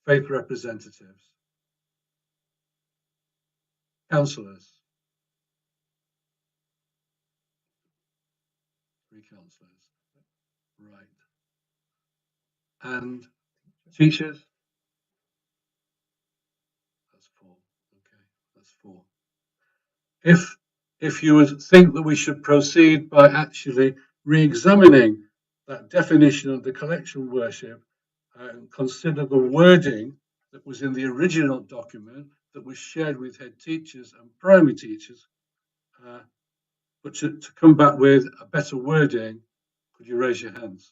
[SPEAKER 1] faith representatives? Councillors? 3 counsellors. Right. And teachers? That's 4. Okay, that's 4. If you would think that we should proceed by actually re-examining that definition of the collection worship and consider the wording that was in the original document that was shared with head teachers and primary teachers, but to come back with a better wording, could you raise your hands?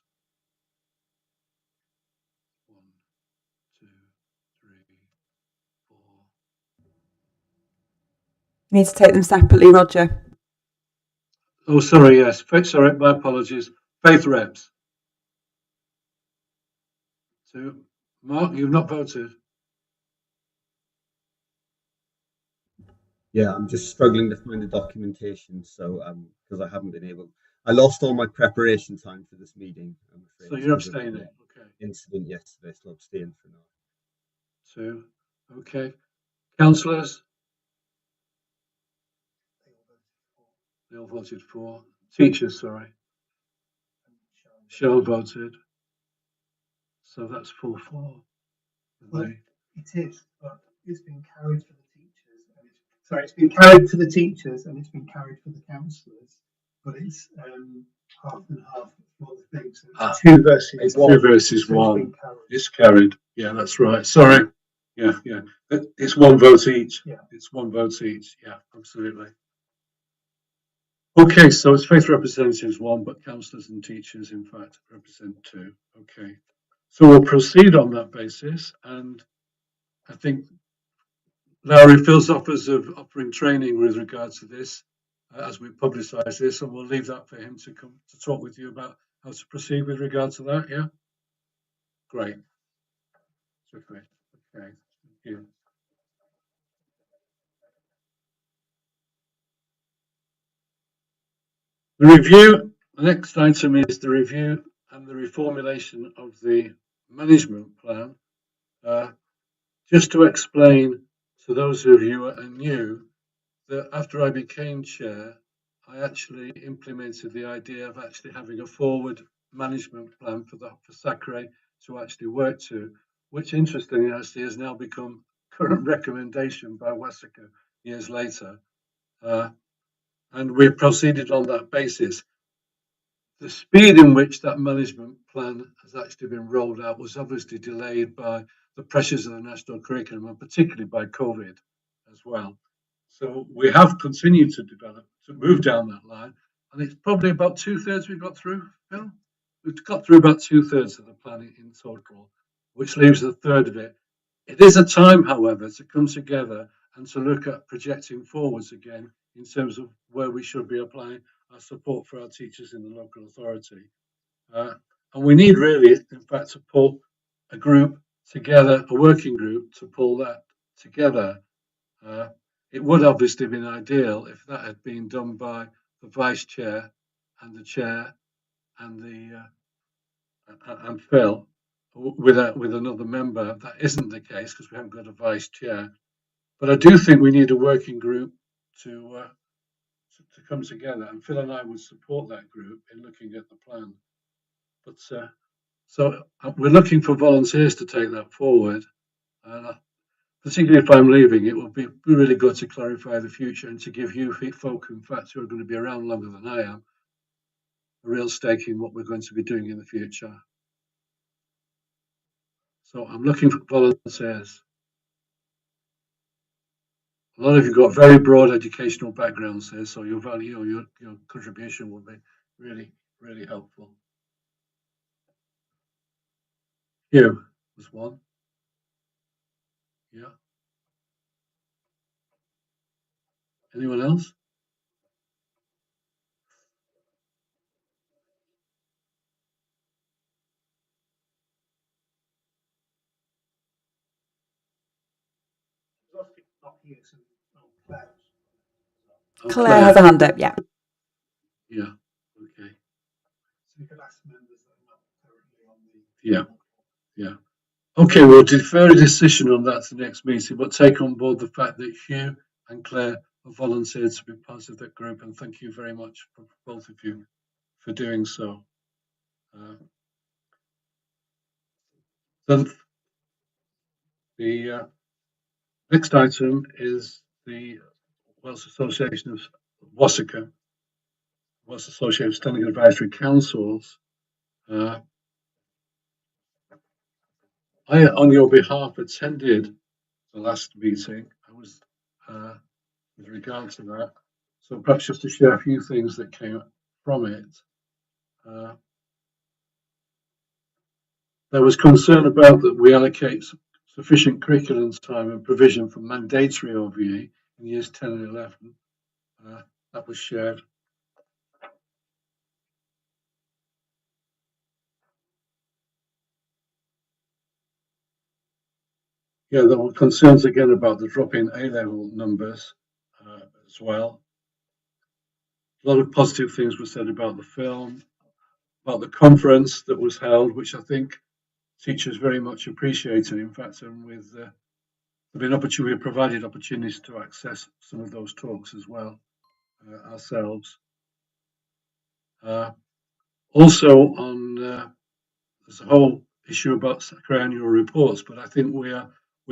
[SPEAKER 1] 1, 2, 3, 4.
[SPEAKER 2] You need to take them separately, Roger.
[SPEAKER 1] Oh, sorry, yes. Sorry, my apologies. Faith reps. 2. Mark, you've not voted.
[SPEAKER 11] Yeah, I'm just struggling to find the documentation, so because I haven't been able. I lost all my preparation time for this meeting, I'm afraid.
[SPEAKER 1] So you're
[SPEAKER 11] because of the
[SPEAKER 1] abstaining. Okay.
[SPEAKER 11] Incident yesterday, so I'll abstain for now.
[SPEAKER 1] 2. Okay. Councillors? They all voted for. Teachers, sorry. Cheryl voted. So that's 4-4.
[SPEAKER 4] Well, it is, but it's been carried for the teachers. And it's been carried for the teachers and it's been carried for the councillors, but it's half and half for the thing. So it's 2 versus
[SPEAKER 1] It's
[SPEAKER 4] 1.
[SPEAKER 1] 2 versus 1. It's carried. Yeah, that's right. Sorry. Yeah. It's 1 vote each.
[SPEAKER 4] Yeah.
[SPEAKER 1] It's 1 vote each. Yeah, absolutely. Okay, so it's faith representatives 1, but councillors and teachers, in fact, represent 2. Okay. So we'll proceed on that basis, and I think Larry Phil's offers of offering training with regards to this as we publicise this, and we'll leave that for him to come to talk with you about how to proceed with regard to that. Yeah, great. Okay, thank you. The review. The next item is the review and the reformulation of the management plan. Just to explain to those of you who are new, that after I became chair, I actually implemented the idea of actually having a forward management plan for SACRE to actually work to, which interestingly actually has now become current recommendation by WSAC years later. And we proceeded on that basis. The speed in which that management plan has actually been rolled out was obviously delayed by the pressures of the national curriculum and particularly by COVID as well. So we have continued to develop, to move down that line, and it's probably about 2/3 we've got through, Phil? We've got through about 2/3 of the plan in total, which leaves a third of it. It is a time, however, to come together and to look at projecting forwards again in terms of where we should be applying our support for our teachers in the local authority. And we need really, in fact, to pull a group together, a working group to pull that together. It would obviously have been ideal if that had been done by the vice chair and the chair and and Phil with another member. That isn't the case because we haven't got a vice chair. But I do think we need a working group to come together, and Phil and I would support that group in looking at the plan. But so we're looking for volunteers to take that forward. Particularly if I'm leaving, it will be really good to clarify the future and to give you folk, in fact, who are going to be around longer than I am, a real stake in what we're going to be doing in the future. So I'm looking for volunteers. A lot of you got very broad educational backgrounds here, so your value or your contribution will be really, really helpful. Hugh was one. Yeah. Anyone else?
[SPEAKER 2] Claire has a hand up, yeah.
[SPEAKER 1] Yeah, okay.
[SPEAKER 4] So you could ask members that are not currently on the.
[SPEAKER 1] Yeah. Okay, we'll defer a decision on that to the next meeting, but take on board the fact that Hugh and Claire have volunteered to be part of that group, and thank you very much for both of you for doing so. Then the next item is the Welsh Association of WASACA, Welsh Association of Standing Advisory Councils. I, on your behalf, attended the last meeting. I was with regard to that. So perhaps just to share a few things that came from it. There was concern about that we allocate sufficient curriculum time and provision for mandatory OVE in years 10 and 11. That was shared. Yeah, there were concerns again about the drop in A-level numbers as well. A lot of positive things were said about the film, about the conference that was held, which I think teachers very much appreciated. In fact, and with we provided opportunities to access some of those talks as well ourselves. Also on there's a whole issue about SACRA annual reports, but I think we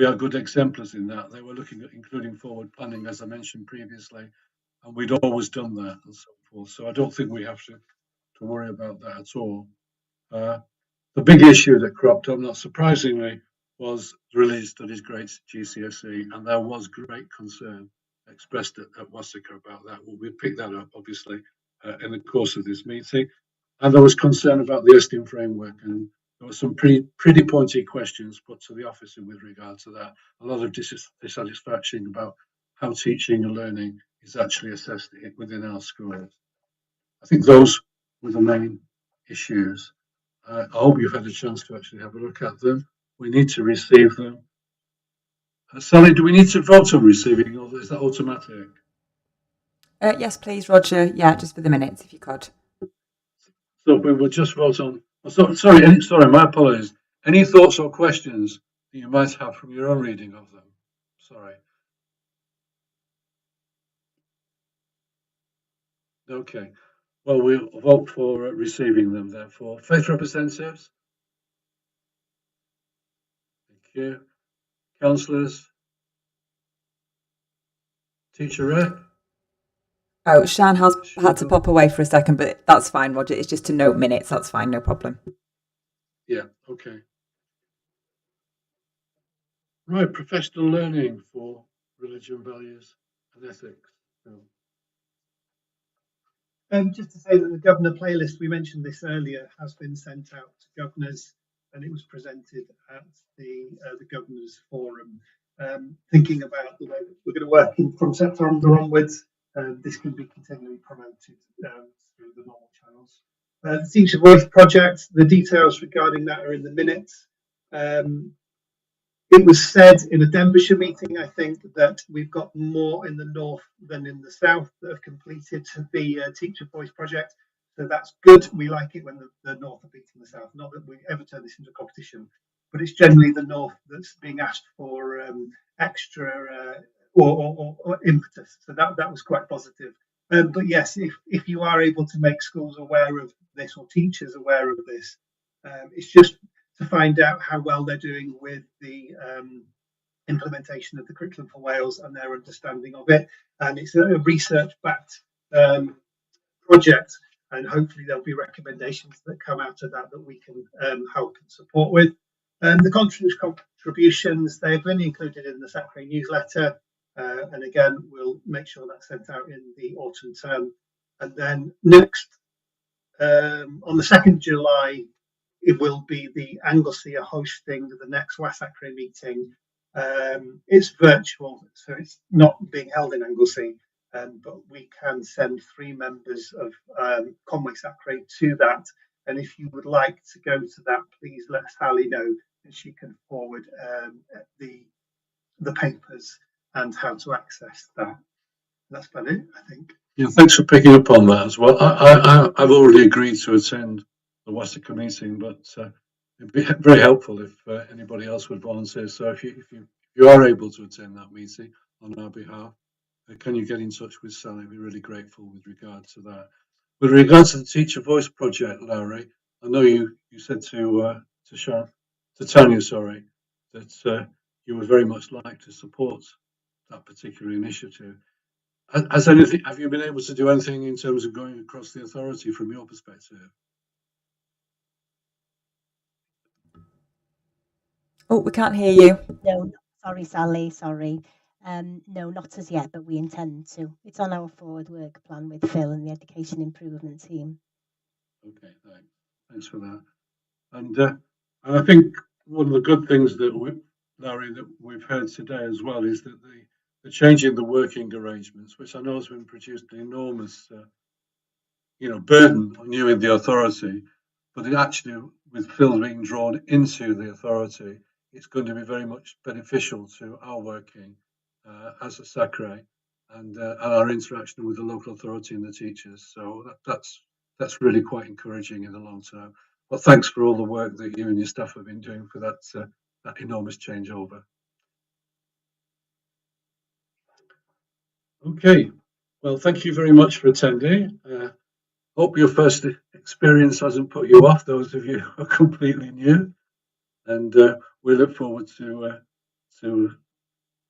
[SPEAKER 1] are good exemplars in that. They were looking at including forward planning, as I mentioned previously, and we'd always done that and so forth. So I don't think we have to worry about that at all. The big issue that cropped up, not surprisingly, was Religious Studies grades GCSE, and there was great concern expressed at WASACA about that. Well, we picked that up, obviously, in the course of this meeting. And there was concern about the ESTIM framework, and there were some pretty pointy questions put to the officer with regard to that. A lot of dissatisfaction about how teaching and learning is actually assessed within our schools. I think those were the main issues. I hope you've had a chance to actually have a look at them. We need to receive them. Sally, do we need to vote on receiving, or is that automatic?
[SPEAKER 2] Yes, please, Roger. Yeah, just for the minutes, if you could.
[SPEAKER 1] So we will just vote on. Sorry, my apologies. Any thoughts or questions that you might have from your own reading of them? Sorry. Okay. Well, we'll vote for receiving them, therefore. Faith representatives? Thank you. Councillors? Teacher rep?
[SPEAKER 2] Oh, Shan has had to pop away for a second, but that's fine, Roger. It's just to note minutes. That's fine, no problem.
[SPEAKER 1] Yeah, okay. Right, professional learning for religion, values and ethics.
[SPEAKER 4] Just to say that the governor playlist, we mentioned this earlier, has been sent out to governors, and it was presented at the governors forum. Thinking about the way that we're going to work from September onwards, this can be continually promoted through the normal channels. The Teacher Voice project, the details regarding that are in the minutes. It was said in a Denbighshire meeting, I think, that we've got more in the north than in the south that have completed the Teacher Voice project. So that's good. We like it when the north are beating the south. Not that we ever turn this into a competition, but it's generally the north that's being asked for extra or impetus. So that was quite positive. But yes, if you are able to make schools aware of this or teachers aware of this, it's just to find out how well they're doing with the implementation of the curriculum for Wales and their understanding of it. And it's a research-backed project, and hopefully there'll be recommendations that come out of that that we can help and support with. The contributions, they've been included in the SACRA newsletter, and again, we'll make sure that's sent out in the autumn term. And then next, on the 2nd of July, it will be the Anglesey are hosting the next WASACRA meeting. It's virtual, so it's not being held in Anglesey, but we can send 3 members of Conwy SAC to that. And if you would like to go to that, please let Sally know, and she can forward the papers and how to access that. That's about it, I think.
[SPEAKER 1] Yeah, thanks for picking up on that as well. I've already agreed to attend the WASACA meeting, but it'd be very helpful if anybody else would volunteer. So if you are able to attend that meeting on our behalf, can you get in touch with Sally? I'd be really grateful with regard to that. With regards to the Teacher Voice project, Larry, I know you said to Tanya, sorry, that you would very much like to support that particular initiative. Have you been able to do anything in terms of going across the authority from your perspective?
[SPEAKER 2] Oh, we can't hear you.
[SPEAKER 3] No, sorry, Sally, sorry. No, not as yet, but we intend to. It's on our forward work plan with Phil and the education improvement team.
[SPEAKER 1] Okay, thanks for that. And I think one of the good things that Larry, that we've heard today as well is that the change in the working arrangements, which I know has been produced an enormous burden on you in the authority, but it actually, with Phil being drawn into the authority, it's going to be very much beneficial to our working as a SACRE and our interaction with the local authority and the teachers. So that's really quite encouraging in the long term. But thanks for all the work that you and your staff have been doing for that enormous changeover. Okay, well, thank you very much for attending. Hope your first experience hasn't put you off, those of you who are completely new. And we look forward to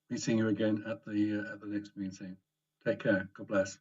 [SPEAKER 1] meeting you again at the next meeting. Take care. God bless.